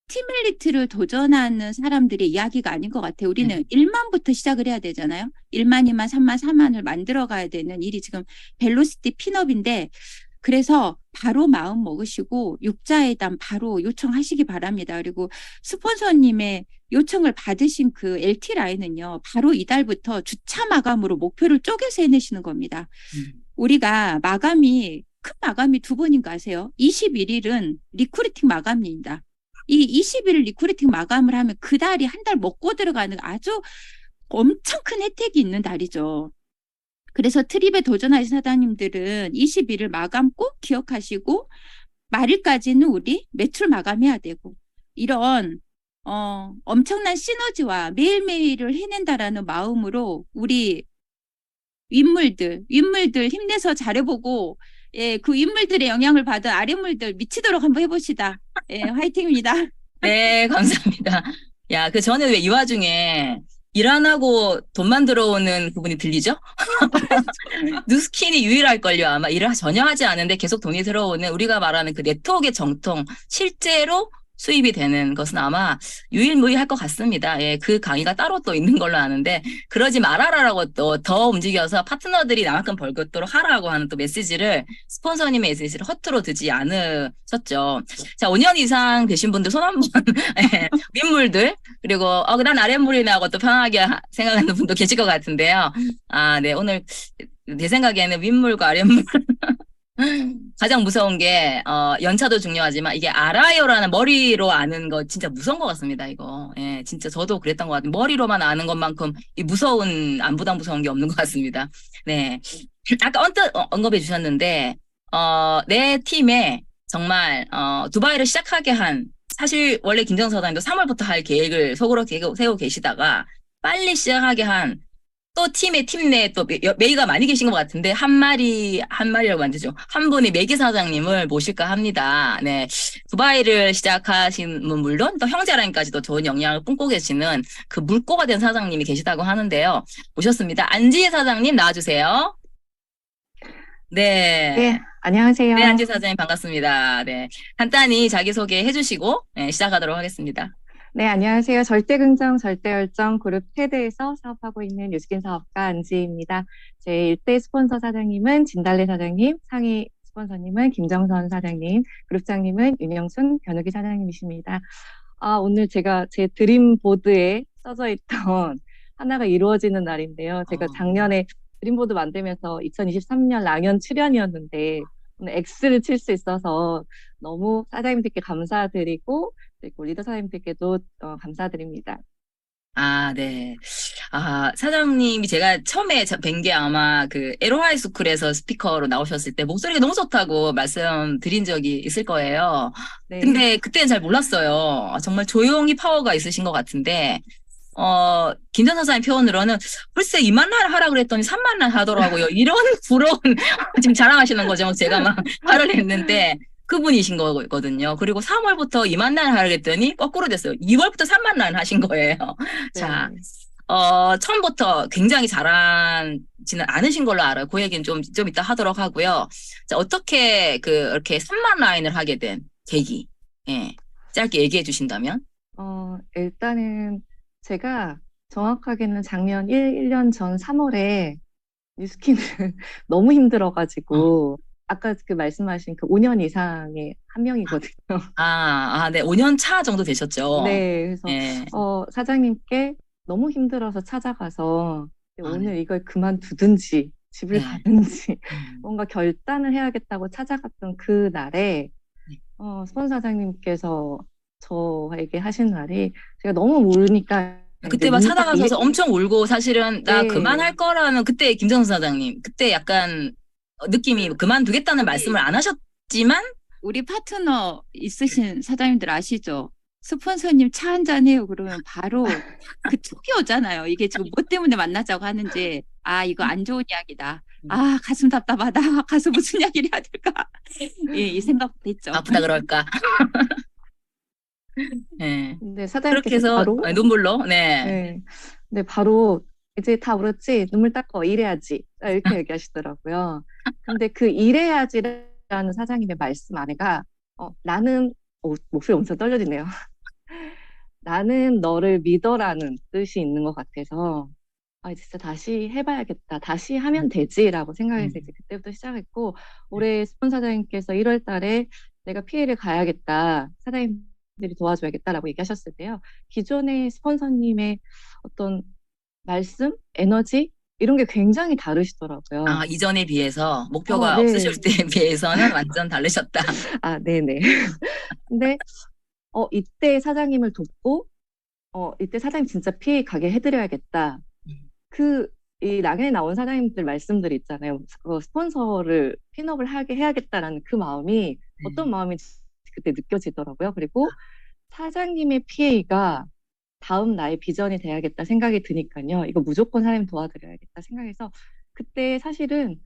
팀 엘리트를 도전하는 사람들의 이야기가 아닌 것 같아요. 우리는 1만부터 시작을 해야 되잖아요. 1만, 2만, 3만, 4만을 만들어 가야 되는 일이 지금 벨로시티 핀업인데 그래서 바로 마음 먹으시고 육자회담 바로 요청하시기 바랍니다. 그리고 스폰서님의 요청을 받으신 그 LT 라인은요. 바로 이달부터 주차 마감으로 목표를 쪼개서 해내시는 겁니다. 우리가 큰 마감이 2번인가 아세요? 21일은 리크루팅 마감입니다. 이 20일 리크루팅 마감을 하면 그 달이 한 달 먹고 들어가는 아주 엄청 큰 혜택이 있는 달이죠. 그래서 트립에 도전하신 사장님들은 21일 마감 꼭 기억하시고 말일까지는 우리 매출 마감해야 되고 이런 엄청난 시너지와 매일매일을 해낸다라는 마음으로 우리 윗물들 힘내서 잘해보고 예, 그 윗물들의 영향을 받은 아랫물들 미치도록 한번 해봅시다. 예, 화이팅입니다. 네, 감사합니다. 야, 저는 왜 이 와중에 일 안 하고 돈만 들어오는 부분이 들리죠? 뉴스킨이 유일할걸요. 아마 일을 전혀 하지 않은데 계속 돈이 들어오는 우리가 말하는 그 네트워크의 정통, 실제로 수입이 되는 것은 아마 유일무이할 것 같습니다. 예, 그 강의가 따로 또 있는 걸로 아는데 그러지 말아라라고 또 더 움직여서 파트너들이 나만큼 벌 수 있도록 하라고 하는 또 메시지를 스폰서님의 메시지를 허투루 듣지 않으셨죠. 자, 5년 이상 되신 분들 손 한번 예, 윗물들 그리고 난 아랫물이네 하고 또 편하게 생각하는 분도 계실 것 같은데요. 아, 네, 오늘 내 생각에는 윗물과 아랫물 가장 무서운 게 연차도 중요하지만 이게 알아요라는 머리로 아는 거 진짜 무서운 것 같습니다. 이거 예, 진짜 저도 그랬던 것 같아요. 머리로만 아는 것만큼 이 안보다 무서운 게 없는 것 같습니다. 네, 아까 언뜻 언급해 주셨는데 내 팀에 정말 두바이를 시작하게 한 사실 원래 김정서 사장님도 3월부터 할 계획을 속으로 세우고 계시다가 빨리 시작하게 한 또 팀 내 또 메이가 많이 계신 것 같은데 한 마리라고 만드죠. 한 분이 메기 사장님을 모실까 합니다. 네, 두바이를 시작하신 분 물론 또 형제라인까지도 좋은 영향을 뿜고 계시는 그 물꼬가 된 사장님이 계시다고 하는데요. 모셨습니다. 안지혜 사장님 나와주세요. 네. 네, 안녕하세요. 네, 안지혜 사장님 반갑습니다. 네, 간단히 자기소개 해주시고 네, 시작하도록 하겠습니다. 네, 안녕하세요. 절대긍정, 절대열정 그룹 테드에서 사업하고 있는 뉴스킨 사업가 안지혜입니다. 제 1대 스폰서 사장님은 진달래 사장님, 상위 스폰서님은 김정선 사장님, 그룹장님은 윤영순 변우기 사장님이십니다. 오늘 제가 제 드림보드에 써져 있던 하나가 이루어지는 날인데요. 제가 작년에 드림보드 만들면서 2023년 랑연 출연이었는데 오늘 X를 칠 수 있어서 너무 사장님들께 감사드리고 그리고 리더 사장님들께도 감사드립니다. 아, 네. 사장님이 제가 처음에 뵌 게 아마 그 LOI 스쿨에서 스피커로 나오셨을 때 목소리가 너무 좋다고 말씀드린 적이 있을 거예요. 네. 근데 그때는 잘 몰랐어요. 정말 조용히 파워가 있으신 것 같은데, 김전선 사장님 표현으로는 글쎄 2만 날 하라 그랬더니 3만 날 하더라고요. 이런 부러운, 지금 자랑하시는 거죠. 제가 막 화를 냈는데, 그분이신 거거든요. 그리고 3월부터 2만 날 하겠더니 거꾸로 됐어요. 2월부터 3만 날 하신 거예요. 네. 자, 처음부터 굉장히 잘하지는 않으신 걸로 알아요. 그 얘기는 좀 이따 하도록 하고요. 자, 어떻게 이렇게 3만 라인을 하게 된 계기, 예, 짧게 얘기해 주신다면? 일단은 제가 정확하게는 작년 1년 전 3월에 뉴스킨을 너무 힘들어가지고 아까 그 말씀하신 그 5년 이상의 한 명이거든요. 네. 5년 차 정도 되셨죠? 네. 그래서 예. 사장님께 너무 힘들어서 찾아가서 오늘 네. 이걸 그만두든지 집을 네. 가든지 뭔가 결단을 해야겠다고 찾아갔던 그 날에 스폰서 사장님께서 저에게 하신 말이 제가 너무 모르니까 그때 막 찾아가셔서 엄청 울고 사실은 나 네. 그만할 거라는 그때 김정선 사장님 그때 약간 느낌이 그만두겠다는 말씀을 안 하셨지만 우리 파트너 있으신 사장님들 아시죠? 스폰서님 차 한잔 해요. 그러면 바로 그 촉이 오잖아요. 이게 지금 뭐 때문에 만나자고 하는지 이거 안 좋은 이야기다. 아, 가슴 답답하다. 가서 무슨 이야기를 해야 될까? 예, 이 생각도 있죠. 아프다 그럴까? 예. 근데 그렇게 사장님께서 해서 바로 눈물로, 네. 네. 근데 바로 이제 다 울었지 눈물 닦어 이래야지 이렇게 얘기하시더라고요. 근데 그 이래야지라는 사장님의 말씀 안에가 나는 목소리 엄청 떨려지네요. 나는 너를 믿어라는 뜻이 있는 것 같아서 진짜 다시 해봐야겠다. 다시 하면 되지라고 생각해서 이제 그때부터 시작했고 올해 스폰사장님께서 1월 달에 내가 PA를 가야겠다. 사장님들이 도와줘야겠다라고 얘기하셨을 때요. 기존의 스폰서님의 어떤 말씀, 에너지 이런 게 굉장히 다르시더라고요. 아, 이전에 비해서 목표가 네. 없으실 때에 비해서는 완전 다르셨다. 아, 네네. 근데 이때 사장님을 돕고 이때 사장님 진짜 PA 가게 해드려야겠다. 이 락에 나온 사장님들 말씀들 있잖아요. 스폰서를 핀업을 하게 해야겠다라는 그 마음이 어떤 마음인지 그때 느껴지더라고요. 그리고 사장님의 PA가 다음 나의 비전이 돼야겠다 생각이 드니까요. 이거 무조건 사장님 도와드려야겠다 생각해서 그때 사실은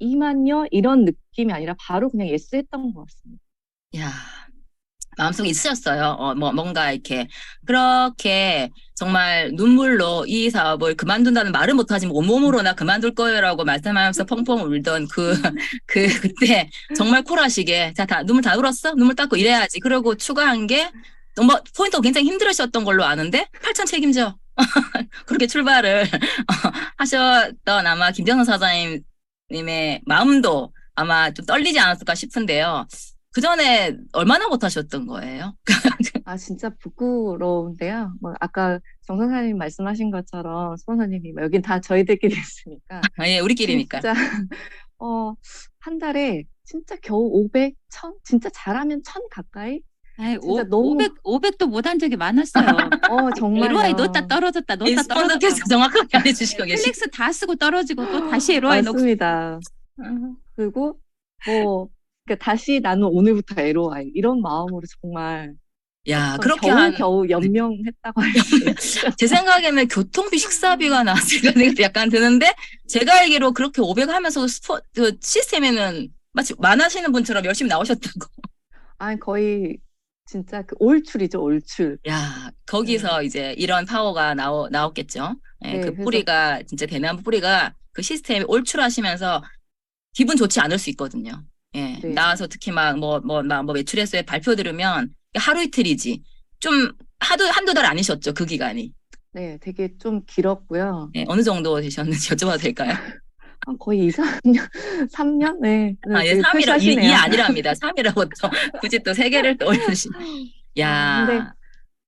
2만요 이런 느낌이 아니라 바로 그냥 예스 했던 것 같습니다. 야, 마음속에 있으셨어요. 뭔가 이렇게 그렇게 정말 눈물로 이 사업을 그만둔다는 말은 못하지만 온몸으로 나 그만둘 거예요라고 말씀하면서 펑펑 울던 그때 정말 쿨하시게 자, 눈물 다 흘었어? 눈물 닦고 이래야지. 그리고 추가한 게 포인트가 굉장히 힘들으셨던 걸로 아는데 8천 책임져. 그렇게 출발을 하셨던 아마 김정선 사장님의 마음도 아마 좀 떨리지 않았을까 싶은데요. 그 전에 얼마나 못하셨던 거예요? 진짜 부끄러운데요. 아까 정선사님 말씀하신 것처럼 스폰서님이 여긴 다 저희들끼리 있으니까. 예, 우리끼리니까. 진짜 한 달에 진짜 겨우 500, 1000, 진짜 잘하면 1000 가까이? 진짜 너무 500도 못한 적이 많았어요. 정말. LOI 놓다 떨어졌다. 스폰서께서 정확하게 알려주시고 계시죠. 플렉스 다 쓰고 떨어지고 또 다시 LOI 놓고. 맞습니다. 그리고 그러니까 다시 나는 오늘부터 LOI 이런 마음으로 정말 야, 그렇게 겨우 연명했다고 하시죠. 제 생각에는 교통비 식사비가 나왔을 때 약간 드는데 제가 알기로 그렇게 500 하면서 시스템에는 마치 만하시는 분처럼 열심히 나오셨다고. 거의 진짜 그 올출이죠, 올출. 야, 거기서 이제 이런 파워가 나왔겠죠. 예, 그 뿌리가 진짜 대나무 뿌리가 그 시스템에 올출하시면서 기분 좋지 않을 수 있거든요. 예, 네. 나와서 특히 막 매출액수에 발표 들으면 하루 이틀이지. 좀 한두 달 아니셨죠, 그 기간이. 네, 되게 좀 길었고요. 네, 어느 정도 되셨는지 여쭤봐도 될까요? 거의 2, 3년, 3년? 네. 예, 3이라, 2 아니랍니다. 3이라고 또 굳이 또 3개를 떠올리시. 야. 근데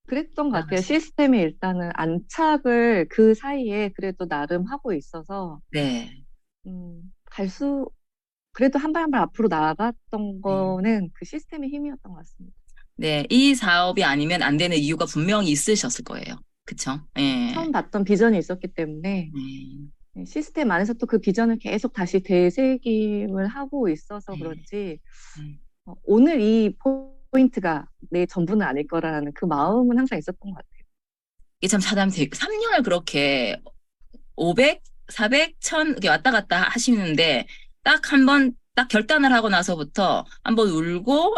그랬던 것 같아요. 시스템이 일단은 안착을 그 사이에 그래도 나름 하고 있어서. 네. 그래도 한 발 한 발 앞으로 나아갔던 거는 그 시스템의 힘이었던 것 같습니다. 네, 이 사업이 아니면 안 되는 이유가 분명히 있으셨을 거예요. 그쵸? 예. 처음 봤던 비전이 있었기 때문에 시스템 안에서 또 그 비전을 계속 다시 되새김을 하고 있어서 그런지 오늘 이 포인트가 내 전부는 아닐 거라는 그 마음은 항상 있었던 것 같아요. 이게 참 사람 3년을 그렇게 500, 400, 1000 이렇게 왔다 갔다 하시는데 딱 한 번 딱 결단을 하고 나서부터 한번 울고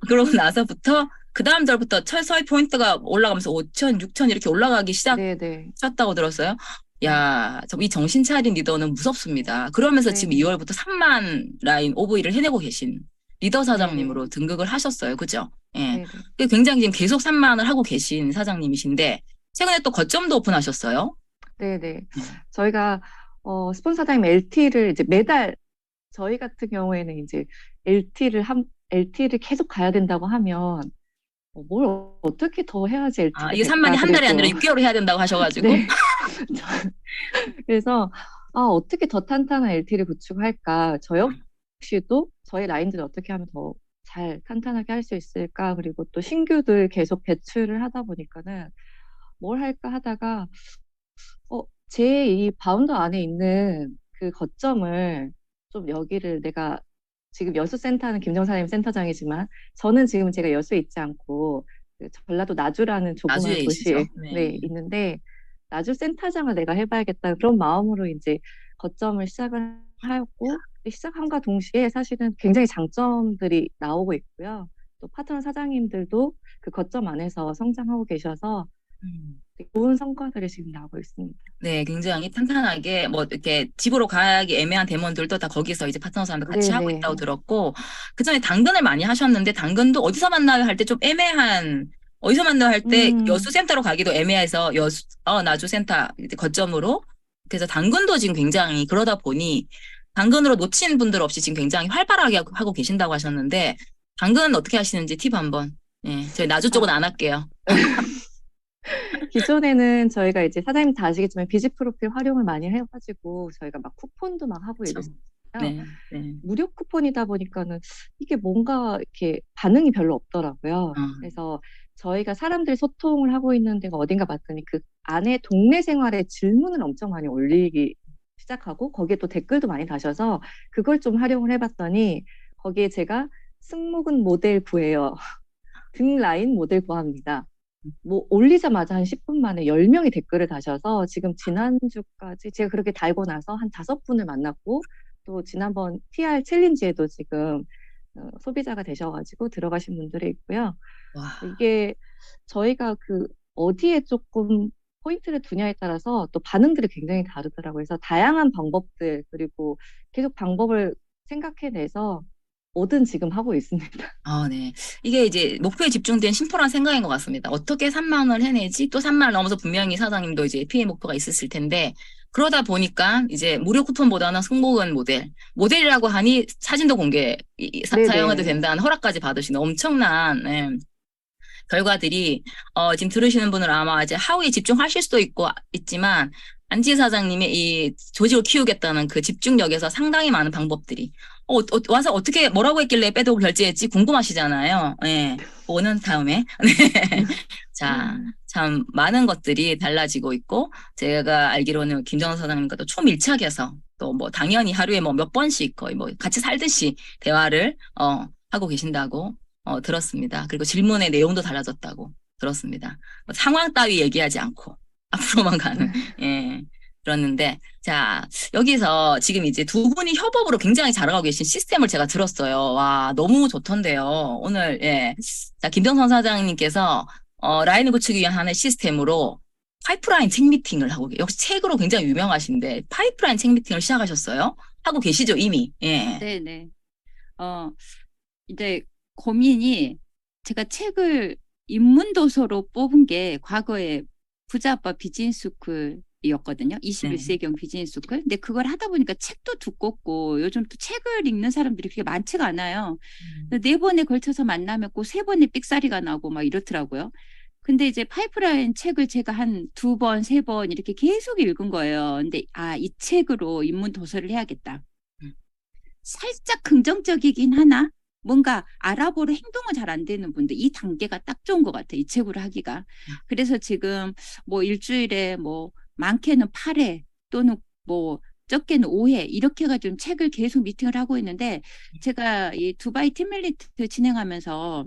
그러고 나서부터 그 다음 달부터 철서의 포인트가 올라가면서 5,000, 6,000 이렇게 올라가기 시작하셨다고 들었어요. 야, 이 정신 차린 리더는 무섭습니다. 그러면서 지금 2월부터 3만 라인 OV를 해내고 계신 리더 사장님으로 등극을 하셨어요. 그죠? 예. 굉장히 지금 계속 3만을 하고 계신 사장님이신데 최근에 또 거점도 오픈하셨어요. 네네. 저희가 스폰서타임 LT를 이제 매달 저희 같은 경우에는 이제 LT를 계속 가야 된다고 하면 뭘 어떻게 더 해야지 LT가 이게 3만이 한 달이 아니라 6개월 해야 된다고 하셔가지고. 네. 그래서 어떻게 더 탄탄한 LT를 구축할까? 저 역시도 저희 라인들을 어떻게 하면 더 잘 탄탄하게 할 수 있을까? 그리고 또 신규들 계속 배출을 하다 보니까는 뭘 할까 하다가 제 이 바운더 안에 있는 그 거점을 좀 여기를 내가 지금 여수센터는 김정사님 센터장이지만 저는 지금 제가 여수에 있지 않고 그 전라도 나주라는 조그만 도시에 있는데 나주 센터장을 내가 해봐야겠다 그런 마음으로 이제 거점을 시작을 하였고, 시작함과 동시에 사실은 굉장히 장점들이 나오고 있고요. 또 파트너 사장님들도 그 거점 안에서 성장하고 계셔서 되게 좋은 성과들이 지금 나오고 있습니다. 네, 굉장히 탄탄하게 뭐 이렇게 집으로 가기 애매한 대모들도 다 거기서 이제 파트너 사람들 같이 하고 네네. 있다고 들었고, 그전에 당근을 많이 하셨는데 당근도 어디서 만나요 할 때 좀 애매한, 어디서 만나요 할 때 여수센터로 가기도 애매해서 나주센터 이제 거점으로, 그래서 당근도 지금 굉장히 그러다 보니 당근으로 놓친 분들 없이 지금 굉장히 활발하게 하고 계신다고 하셨는데, 당근은 어떻게 하시는지 팁 한번. 예, 저희 나주 쪽은 안 할게요. 기존에는 저희가 이제 사장님 다 아시겠지만 비지 프로필 활용을 많이 해가지고 저희가 막 쿠폰도 막 하고 그렇죠. 이랬어요. 네, 네. 무료 쿠폰이다 보니까는 이게 뭔가 이렇게 반응이 별로 없더라고요. 그래서 저희가 사람들 소통을 하고 있는 데가 어딘가 봤더니 그 안에 동네 생활의 질문을 엄청 많이 올리기 시작하고 거기에 또 댓글도 많이 다셔서 그걸 좀 활용을 해봤더니 거기에 제가 승모근 모델 구해요. 등 라인 모델 구합니다. 뭐 올리자마자 한 10분 만에 10명이 댓글을 다셔서 지금 지난주까지 제가 그렇게 달고 나서 한 5분을 만났고 또 지난번 TR 챌린지에도 지금 소비자가 되셔가지고 들어가신 분들이 있고요. 와. 이게 저희가 그 어디에 조금 포인트를 두냐에 따라서 또 반응들이 굉장히 다르더라고요. 그래서 다양한 방법들 그리고 계속 방법을 생각해내서 뭐든 지금 하고 있습니다. 네. 이게 이제 목표에 집중된 심플한 생각인 것 같습니다. 어떻게 3만 원을 해내지? 또 3만 원 넘어서 분명히 사장님도 이제 PA 목표가 있으실 텐데, 그러다 보니까 이제 무료 쿠폰보다는 승모근 모델이라고 하니 사진도 공개, 네네. 사용해도 된다는 허락까지 받으시는 엄청난, 결과들이, 지금 들으시는 분은 아마 이제 하우에 집중하실 수도 있지만, 안지 사장님의 이 조직을 키우겠다는 그 집중력에서 상당히 많은 방법들이, 와서 어떻게, 뭐라고 했길래 빼도 결제했지 궁금하시잖아요. 예. 그거는 다음에. 네. 자, 참 많은 것들이 달라지고 있고, 제가 알기로는 김정은 사장님과 또 초밀착해서 또 뭐 당연히 하루에 뭐 몇 번씩 거의 뭐 같이 살듯이 대화를, 하고 계신다고, 들었습니다. 그리고 질문의 내용도 달라졌다고 들었습니다. 뭐 상황 따위 얘기하지 않고 앞으로만 가는, 예. 들었는데, 자, 여기서 지금 이제 두 분이 협업으로 굉장히 잘하고 계신 시스템을 제가 들었어요. 와, 너무 좋던데요. 오늘, 예. 자, 김정선 사장님께서, 라인을 구축하기 위한 하나의 시스템으로 파이프라인 책 미팅을 하고, 역시 책으로 굉장히 유명하신데, 파이프라인 책 미팅을 시작하셨어요? 하고 계시죠, 이미? 예. 네네. 이제 고민이 제가 책을 입문도서로 뽑은 게 과거에 부자아빠 비즈니스스쿨이었거든요. 21세기형 비즈니스스쿨. 근데 그걸 하다 보니까 책도 두껍고 요즘 또 책을 읽는 사람들이 그렇게 많지가 않아요. 4번에 걸쳐서 만나면 꼭 3번에 삑사리가 나고 막 이렇더라고요. 근데 이제 파이프라인 책을 제가 한 2번, 3번 이렇게 계속 읽은 거예요. 근데 이 책으로 입문도서를 해야겠다. 살짝 긍정적이긴 하나 뭔가 알아보러 행동은 잘 안 되는 분들 이 단계가 딱 좋은 것 같아요. 이 책으로 하기가. 그래서 지금 뭐 일주일에 뭐 많게는 8회 또는 뭐 적게는 5회 이렇게 해가지고 책을 계속 미팅을 하고 있는데 제가 이 두바이 팀밀리트 진행하면서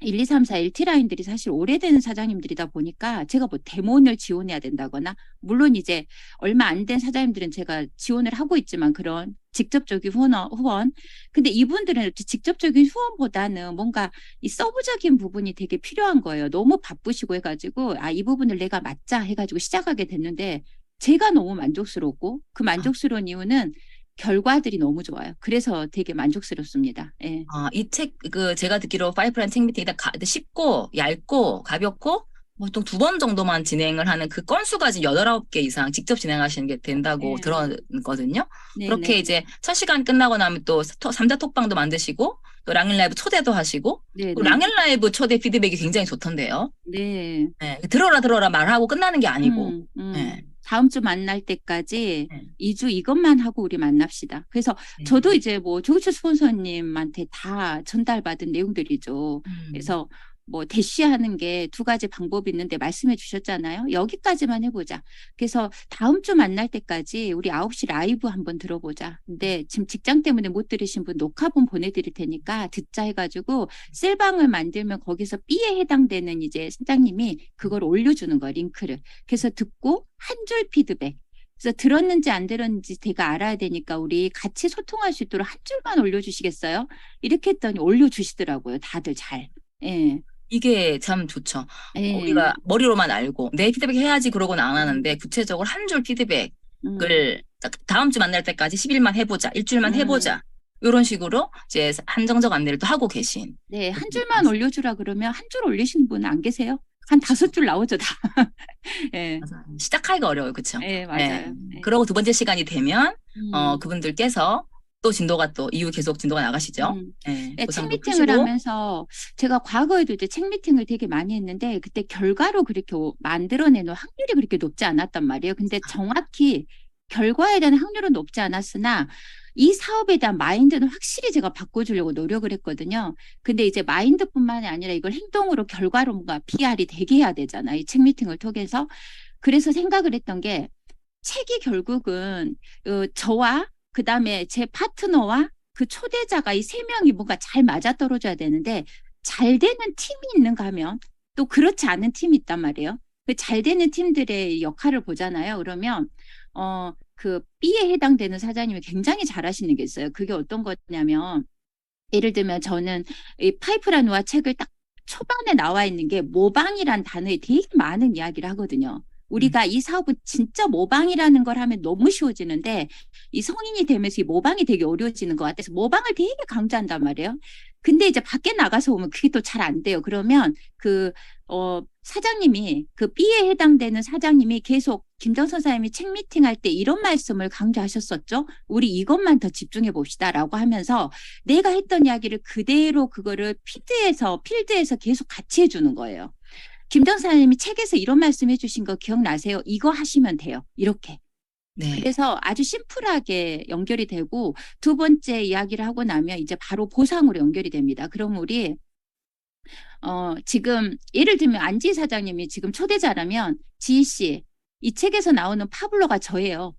1, 2, 3, 4, 1티라인들이 사실 오래된 사장님들이다 보니까 제가 뭐 대모를 지원해야 된다거나 물론 이제 얼마 안 된 사장님들은 제가 지원을 하고 있지만 그런 직접적인 후원. 근데 이분들은 직접적인 후원보다는 뭔가 이 서브적인 부분이 되게 필요한 거예요. 너무 바쁘시고 해가지고 이 부분을 내가 맡자 해가지고 시작하게 됐는데 제가 너무 만족스럽고 그 만족스러운 이유는 결과들이 너무 좋아요. 그래서 되게 만족스럽습니다. 예. 이 책, 제가 듣기로 파이프라인 책 미팅이 쉽고, 얇고, 가볍고, 보통 2번 정도만 진행을 하는 그 건수가 지금 8, 9개 이상 직접 진행하시는 게 된다고 들었거든요. 네, 그렇게 네. 이제 첫 시간 끝나고 나면 또 3자 톡방도 만드시고, 또 랑인 라이브 초대도 하시고, 네, 또 네. 랑인 라이브 초대 피드백이 굉장히 좋던데요. 네. 네, 들어라 말하고 끝나는 게 아니고. 네. 다음 주 만날 때까지 네. 2주 이것만 하고 우리 만납시다. 그래서 저도 이제 뭐 조기철 스폰서님한테 다 전달받은 내용들이죠. 그래서 뭐 대쉬하는 게 2가지 방법이 있는데 말씀해 주셨잖아요. 여기까지만 해보자. 그래서 다음 주 만날 때까지 우리 9시 라이브 한번 들어보자. 근데 지금 직장 때문에 못 들으신 분 녹화본 보내드릴 테니까 듣자 해가지고 셀방을 만들면 거기서 B에 해당되는 이제 사장님이 그걸 올려주는 거야, 링크를. 그래서 듣고 한 줄 피드백. 그래서 들었는지 안 들었는지 제가 알아야 되니까 우리 같이 소통할 수 있도록 한 줄만 올려주시겠어요? 이렇게 했더니 올려주시더라고요. 다들 잘. 예. 이게 참 좋죠. 예. 우리가 머리로만 알고 내 피드백 해야지 그러고는 안 하는데 구체적으로 한 줄 피드백을 다음 주 만날 때까지 10일만 해보자, 일주일만 해보자. 이런 식으로 이제 한정적 안내를 또 하고 계신. 네, 한 줄만 올려주라 그러면 한 줄 올리시는 분 안 계세요? 한 5줄 나오죠, 다. 예. 맞아요. 시작하기가 어려워요. 그렇죠? 네, 맞아요. 네. 그러고 두 번째 시간이 되면 그분들께서 또 진도가 또 이후 계속 진도가 나가시죠. 네, 네, 책 보상도 미팅을 크시고. 하면서 제가 과거에도 이제 책 미팅을 되게 많이 했는데 그때 결과로 그렇게 만들어내는 확률이 그렇게 높지 않았단 말이에요. 근데 정확히 결과에 대한 확률은 높지 않았으나 이 사업에 대한 마인드는 확실히 제가 바꿔주려고 노력을 했거든요. 근데 이제 마인드뿐만이 아니라 이걸 행동으로 결과로 뭔가 PR이 되게 해야 되잖아요. 이 책 미팅을 통해서. 그래서 생각을 했던 게 책이 결국은 저와 그다음에 제 파트너와 그 초대자가 이 3명이 뭔가 잘 맞아떨어져야 되는데 잘 되는 팀이 있는가 하면 또 그렇지 않은 팀이 있단 말이에요. 그 잘 되는 팀들의 역할을 보잖아요. 그러면 그 B에 해당되는 사장님이 굉장히 잘하시는 게 있어요. 그게 어떤 거냐면 예를 들면 저는 이 파이프라노와 책을 딱 초반에 나와 있는 게 모방이란 단어에 되게 많은 이야기를 하거든요. 우리가 이 사업은 진짜 모방이라는 걸 하면 너무 쉬워지는데 이 성인이 되면서 이 모방이 되게 어려워지는 것 같아서 모방을 되게 강조한단 말이에요. 근데 이제 밖에 나가서 오면 그게 또 잘 안 돼요. 그러면 사장님이 그 B에 해당되는 사장님이 계속 김정선 사장님이 책 미팅할 때 이런 말씀을 강조하셨었죠. 우리 이것만 더 집중해 봅시다라고 하면서 내가 했던 이야기를 그대로 그거를 필드에서 계속 같이 해주는 거예요. 김정선 사장님이 책에서 이런 말씀해 주신 거 기억나세요? 이거 하시면 돼요. 이렇게. 네. 그래서 아주 심플하게 연결이 되고 두 번째 이야기를 하고 나면 이제 바로 보상으로 연결이 됩니다. 그럼 우리 지금 예를 들면 안지 사장님이 지금 초대자라면 지희 씨, 이 책에서 나오는 파블로가 저예요.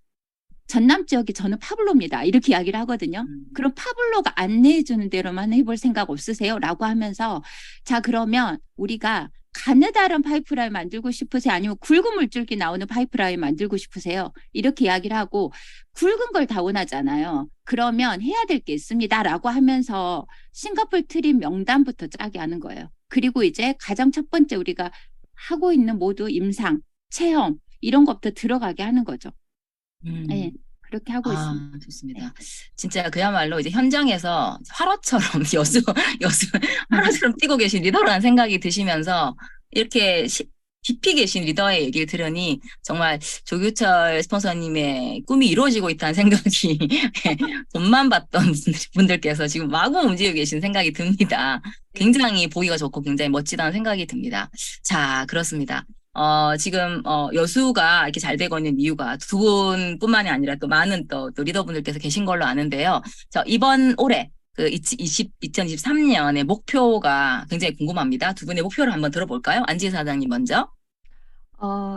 전남 지역이 저는 파블로입니다. 이렇게 이야기를 하거든요. 그럼 파블로가 안내해 주는 대로만 해볼 생각 없으세요? 라고 하면서 자 그러면 우리가 가느다란 파이프라인 만들고 싶으세요? 아니면 굵은 물줄기 나오는 파이프라인 만들고 싶으세요? 이렇게 이야기를 하고 굵은 걸 다 원하잖아요. 그러면 해야 될 게 있습니다. 라고 하면서 싱가포르 트립 명단부터 짜게 하는 거예요. 그리고 이제 가장 첫 번째 우리가 하고 있는 모두 임상, 체험 이런 것부터 들어가게 하는 거죠. 네, 그렇게 하고 있습니다. 좋습니다. 진짜 그야말로 이제 현장에서 화로처럼 화로처럼 뛰고 계신 리더라는 생각이 드시면서 이렇게 깊이 계신 리더의 얘기를 들으니 정말 조규철 스폰서님의 꿈이 이루어지고 있다는 생각이 돈만 받던 분들께서 지금 마구 움직이고 계신 생각이 듭니다. 굉장히 보기가 좋고 굉장히 멋지다는 생각이 듭니다. 자, 그렇습니다. 지금, 여수가 이렇게 잘 되고 있는 이유가 두 분뿐만이 아니라 또 많은 또 리더분들께서 계신 걸로 아는데요. 이번 올해, 2023년의 목표가 굉장히 궁금합니다. 두 분의 목표를 한번 들어볼까요? 안지 사장님 먼저.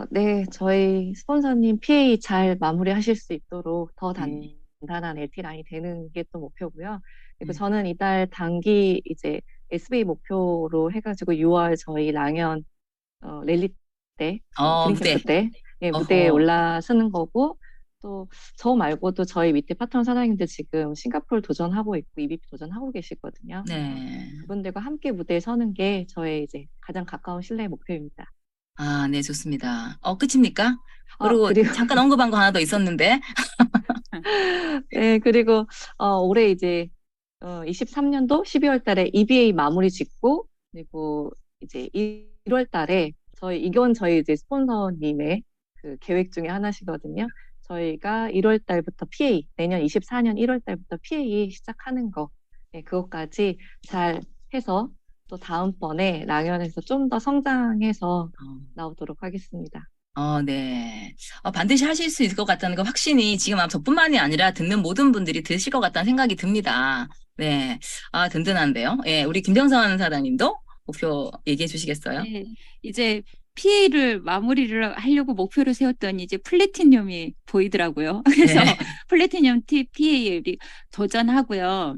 네, 저희 스폰서님 PA 잘 마무리하실 수 있도록 더 단단한 LT라인이 되는 게 또 목표고요. 그리고 저는 이달 단기 이제 SBA 목표로 해가지고 6월 저희 랑연 랠리 때, 드림캠프 때, 네, 무대에 올라서는 거고, 또 저 말고도 저희 밑에 파트너 사장님들 지금 싱가포르 도전하고 있고 EBP 도전하고 계시거든요. 네. 그분들과 함께 무대에 서는 게 저의 이제 가장 가까운 신뢰의 목표입니다. 아, 네, 좋습니다. 끝입니까? 그리고 잠깐 언급한 거 하나 더 있었는데. 네, 그리고 올해 이제 23년도 12월 달에 EBA 마무리 짓고, 그리고 이제 1월 달에 이건 저희 이제 스폰서님의 그 계획 중에 하나시거든요. 저희가 1월 달부터 PA, 내년 24년 1월 달부터 PA 시작하는 거, 네, 그것까지 잘 해서 또 다음번에 랑연에서 좀 더 성장해서 나오도록 하겠습니다. 네. 반드시 하실 수 있을 것 같다는 거 확신이 지금 저뿐만이 아니라 듣는 모든 분들이 드실 것 같다는 생각이 듭니다. 네. 든든한데요. 예, 우리 김정선 사장님도 목표 얘기해 주시겠어요? 네, 이제 PA를 마무리를 하려고 목표를 세웠더니 이제 플래티늄이 보이더라고요. 그래서 네. 플래티늄 PA 도전하고요.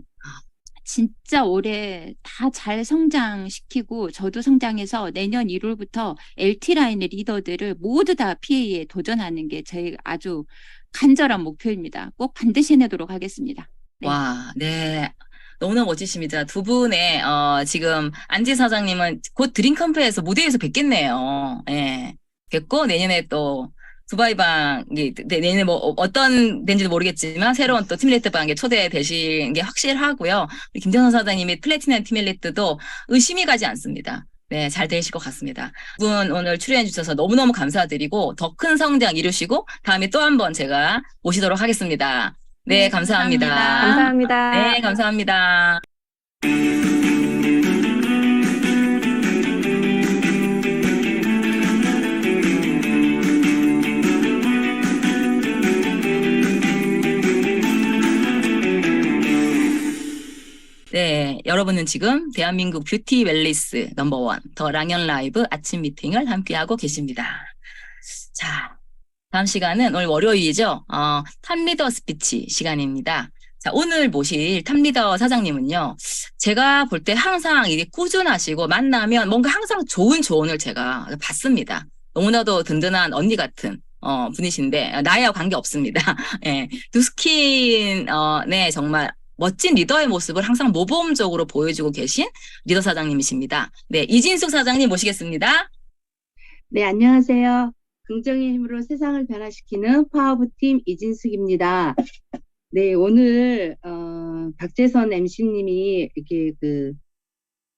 진짜 올해 다 잘 성장시키고 저도 성장해서 내년 1월부터 LT 라인의 리더들을 모두 다 PA에 도전하는 게 제 아주 간절한 목표입니다. 꼭 반드시 해내도록 하겠습니다. 네. 와, 네. 너무나 멋지십니다. 두 분의, 지금, 안지 사장님은 곧 드림컴퍼니에서 무대에서 뵙겠네요. 예. 뵙고, 내년에 또, 두바이방이, 내년에 뭐, 어떤 데인지도 모르겠지만, 새로운 또 팀밀리트 방에 초대되신 게 확실하고요. 우리 김정선 사장님이 플래티넘 팀밀리트도 의심이 가지 않습니다. 네, 잘 되실 것 같습니다. 두 분 오늘 출연해 주셔서 너무너무 감사드리고, 더 큰 성장 이루시고, 다음에 또 한 번 제가 모시도록 하겠습니다. 네, 감사합니다. 감사합니다. 네, 감사합니다. 네, 여러분은 지금 대한민국 뷰티 웰리스 넘버원 더 랑연 라이브 아침 미팅을 함께하고 계십니다. 자, 다음 시간은 오늘 월요일이죠. 탑리더 스피치 시간입니다. 자, 오늘 모실 탑리더 사장님은요, 제가 볼 때 항상 이게 꾸준하시고 만나면 뭔가 항상 좋은 조언을 제가 받습니다. 너무나도 든든한 언니 같은 분이신데 나이와 관계 없습니다. 예, 누스킨 네, 정말 멋진 리더의 모습을 항상 모범적으로 보여주고 계신 리더 사장님이십니다. 네, 이진숙 사장님 모시겠습니다. 네, 안녕하세요. 긍정의 힘으로 세상을 변화시키는 파워부팀 이진숙입니다. 네, 오늘 박재선 MC님이 이렇게 그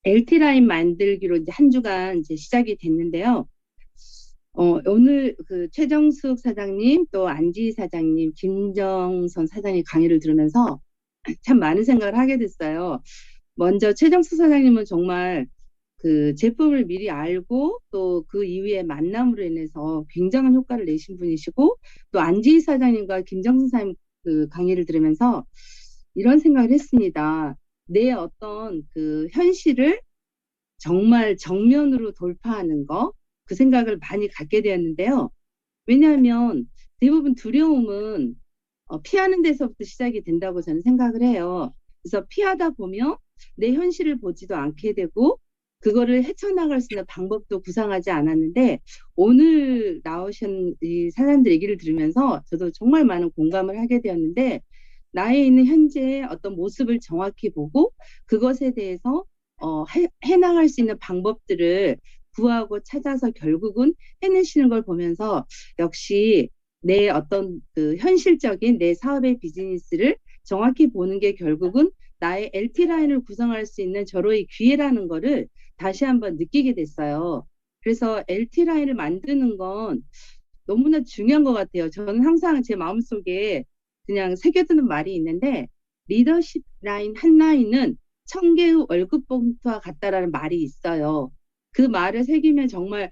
LT 라인 만들기로 이제 한 주간 이제 시작이 됐는데요. 오늘 그 최정숙 사장님, 또 안지 사장님, 김정선 사장님 강의를 들으면서 참 많은 생각을 하게 됐어요. 먼저 최정숙 사장님은 정말 그 제품을 미리 알고 또 그 이후에 만남으로 인해서 굉장한 효과를 내신 분이시고, 또 안지 사장님과 김정선 사장님 그 강의를 들으면서 이런 생각을 했습니다. 내 어떤 그 현실을 정말 정면으로 돌파하는 거, 그 생각을 많이 갖게 되었는데요. 왜냐하면 대부분 두려움은 피하는 데서부터 시작이 된다고 저는 생각을 해요. 그래서 피하다 보면 내 현실을 보지도 않게 되고 그거를 헤쳐나갈 수 있는 방법도 구상하지 않았는데, 오늘 나오신 이 사람들 얘기를 들으면서 저도 정말 많은 공감을 하게 되었는데, 나에 있는 현재의 어떤 모습을 정확히 보고 그것에 대해서 해나갈 수 있는 방법들을 구하고 찾아서 결국은 해내시는 걸 보면서 역시 내 어떤 그 현실적인 내 사업의 비즈니스를 정확히 보는 게 결국은 나의 LT 라인을 구성할 수 있는 절호의 기회라는 거를 다시 한번 느끼게 됐어요. 그래서 LT 라인을 만드는 건 너무나 중요한 것 같아요. 저는 항상 제 마음속에 그냥 새겨두는 말이 있는데, 리더십 라인 한 라인은 1000개의 월급 봉투와 같다라는 말이 있어요. 그 말을 새기면 정말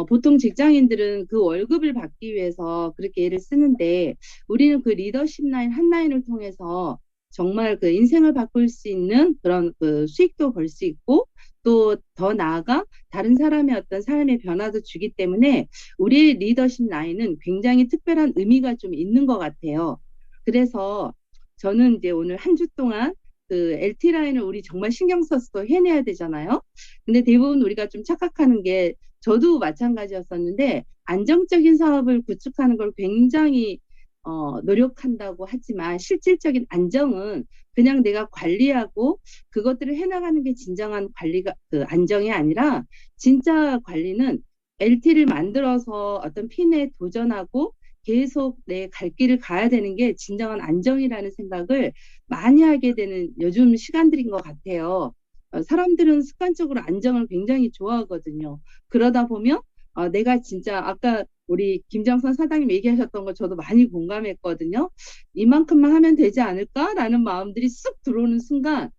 보통 직장인들은 그 월급을 받기 위해서 그렇게 애를 쓰는데, 우리는 그 리더십 라인 한 라인을 통해서 정말 그 인생을 바꿀 수 있는 그런 그 수익도 벌 수 있고, 또 더 나아가 다른 사람의 어떤 삶의 변화도 주기 때문에 우리의 리더십 라인은 굉장히 특별한 의미가 좀 있는 것 같아요. 그래서 저는 이제 오늘 한 주 동안 그 LT 라인을 우리 정말 신경 써서 해내야 되잖아요. 근데 대부분 우리가 좀 착각하는 게, 저도 마찬가지였었는데, 안정적인 사업을 구축하는 걸 굉장히 노력한다고 하지만 실질적인 안정은 그냥 내가 관리하고 그것들을 해나가는 게 진정한 관리가, 그 안정이 아니라, 진짜 관리는 LT를 만들어서 어떤 핀에 도전하고 계속 내 갈 길을 가야 되는 게 진정한 안정이라는 생각을 많이 하게 되는 요즘 시간들인 것 같아요. 사람들은 습관적으로 안정을 굉장히 좋아하거든요. 그러다 보면 내가 진짜 아까 우리 김정선 사장님 얘기하셨던 거 저도 많이 공감했거든요. 이만큼만 하면 되지 않을까라는 마음들이 쑥 들어오는 순간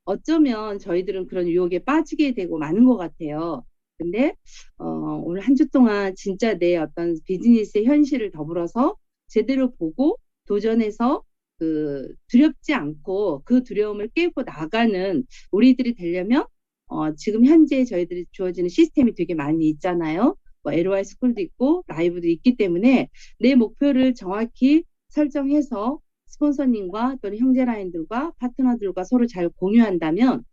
어쩌면 저희들은 그런 유혹에 빠지게 되고 마는 것 같아요. 근데 오늘 한 주 동안 진짜 내 어떤 비즈니스의 현실을 더불어서 제대로 보고 도전해서 그 두렵지 않고 그 두려움을 깨고 나가는 우리들이 되려면 지금 현재 저희들이 주어지는 시스템이 되게 많이 있잖아요. 뭐 LOI 스쿨도 있고 라이브도 있기 때문에 내 목표를 정확히 설정해서 스폰서님과 또는 형제라인들과 파트너들과 서로 잘 공유한다면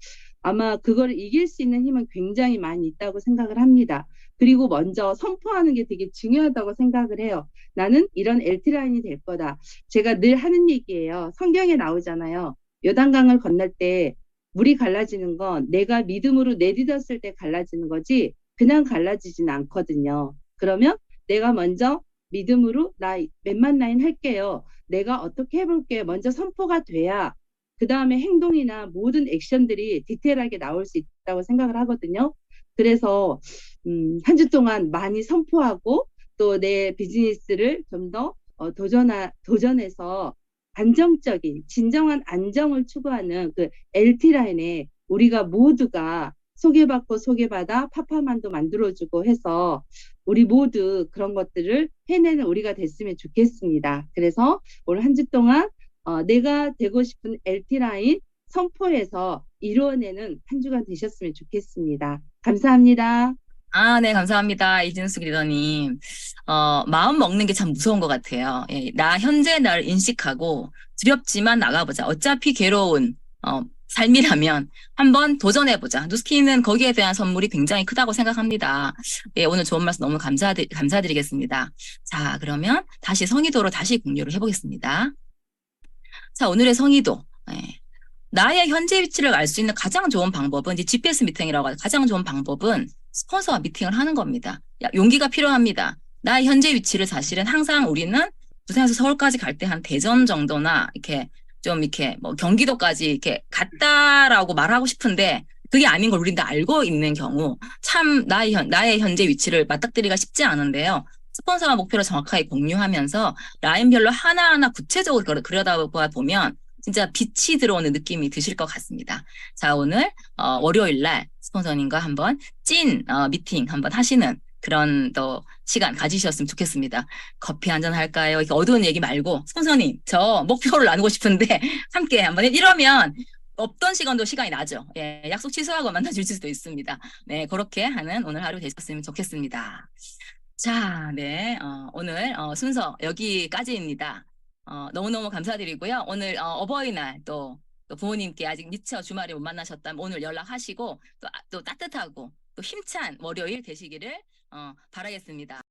아마 그걸 이길 수 있는 힘은 굉장히 많이 있다고 생각을 합니다. 그리고 먼저 선포하는 게 되게 중요하다고 생각을 해요. 나는 이런 LT라인이 될 거다. 제가 늘 하는 얘기예요. 성경에 나오잖아요. 요단강을 건널 때 물이 갈라지는 건 내가 믿음으로 내딛었을 때 갈라지는 거지 그냥 갈라지진 않거든요. 그러면 내가 먼저 믿음으로 나 맨만 라인 할게요. 내가 어떻게 해볼게요. 먼저 선포가 돼야 그 다음에 행동이나 모든 액션들이 디테일하게 나올 수 있다고 생각을 하거든요. 그래서 한 주 동안 많이 선포하고 또 내 비즈니스를 좀 더 도전해서 안정적인 진정한 안정을 추구하는 그 LT라인에 우리가 모두가 소개받고 소개받아 파파만도 만들어주고 해서 우리 모두 그런 것들을 해내는 우리가 됐으면 좋겠습니다. 그래서 올 한 주 동안 내가 되고 싶은 LT라인 선포해서 이루어내는 한 주간 되셨으면 좋겠습니다. 감사합니다. 네, 감사합니다. 이진숙 리더님. 마음 먹는 게 참 무서운 것 같아요. 예, 나 현재 날 인식하고 두렵지만 나가보자. 어차피 괴로운, 삶이라면 한번 도전해보자. 누스키는 거기에 대한 선물이 굉장히 크다고 생각합니다. 예, 오늘 좋은 말씀 너무 감사드리겠습니다. 자, 그러면 다시 성의도로 다시 공유를 해보겠습니다. 자, 오늘의 성의도. 예. 나의 현재 위치를 알 수 있는 가장 좋은 방법은 이제 GPS 미팅이라고 하죠. 가장 좋은 방법은 스폰서와 미팅을 하는 겁니다. 용기가 필요합니다. 나의 현재 위치를 사실은 항상 우리는 부산에서 서울까지 갈 때 한 대전 정도나 이렇게 좀 이렇게 뭐 경기도까지 이렇게 갔다라고 말하고 싶은데 그게 아닌 걸 우리는 다 알고 있는 경우 참 나의 현재 위치를 맞닥뜨리기가 쉽지 않은데요. 스폰서와 목표를 정확하게 공유하면서 라인별로 하나하나 구체적으로 그려다보아 보면 진짜 빛이 들어오는 느낌이 드실 것 같습니다. 자, 오늘 월요일 날 스폰서님과 한번 찐 미팅 한번 하시는 그런 또 시간 가지셨으면 좋겠습니다. 커피 한잔 할까요? 이렇게 어두운 얘기 말고 스폰서님 저 목표를 나누고 싶은데 함께 한번 이러면 없던 시간도 시간이 나죠. 예, 약속 취소하고 만나줄 수도 있습니다. 네, 그렇게 하는 오늘 하루 되셨으면 좋겠습니다. 자, 네, 오늘 순서 여기까지입니다. 너무너무 감사드리고요. 오늘 어버이날 또 부모님께 아직 미처 주말에 못 만나셨다면 오늘 연락하시고 또 따뜻하고 또 힘찬 월요일 되시기를 바라겠습니다.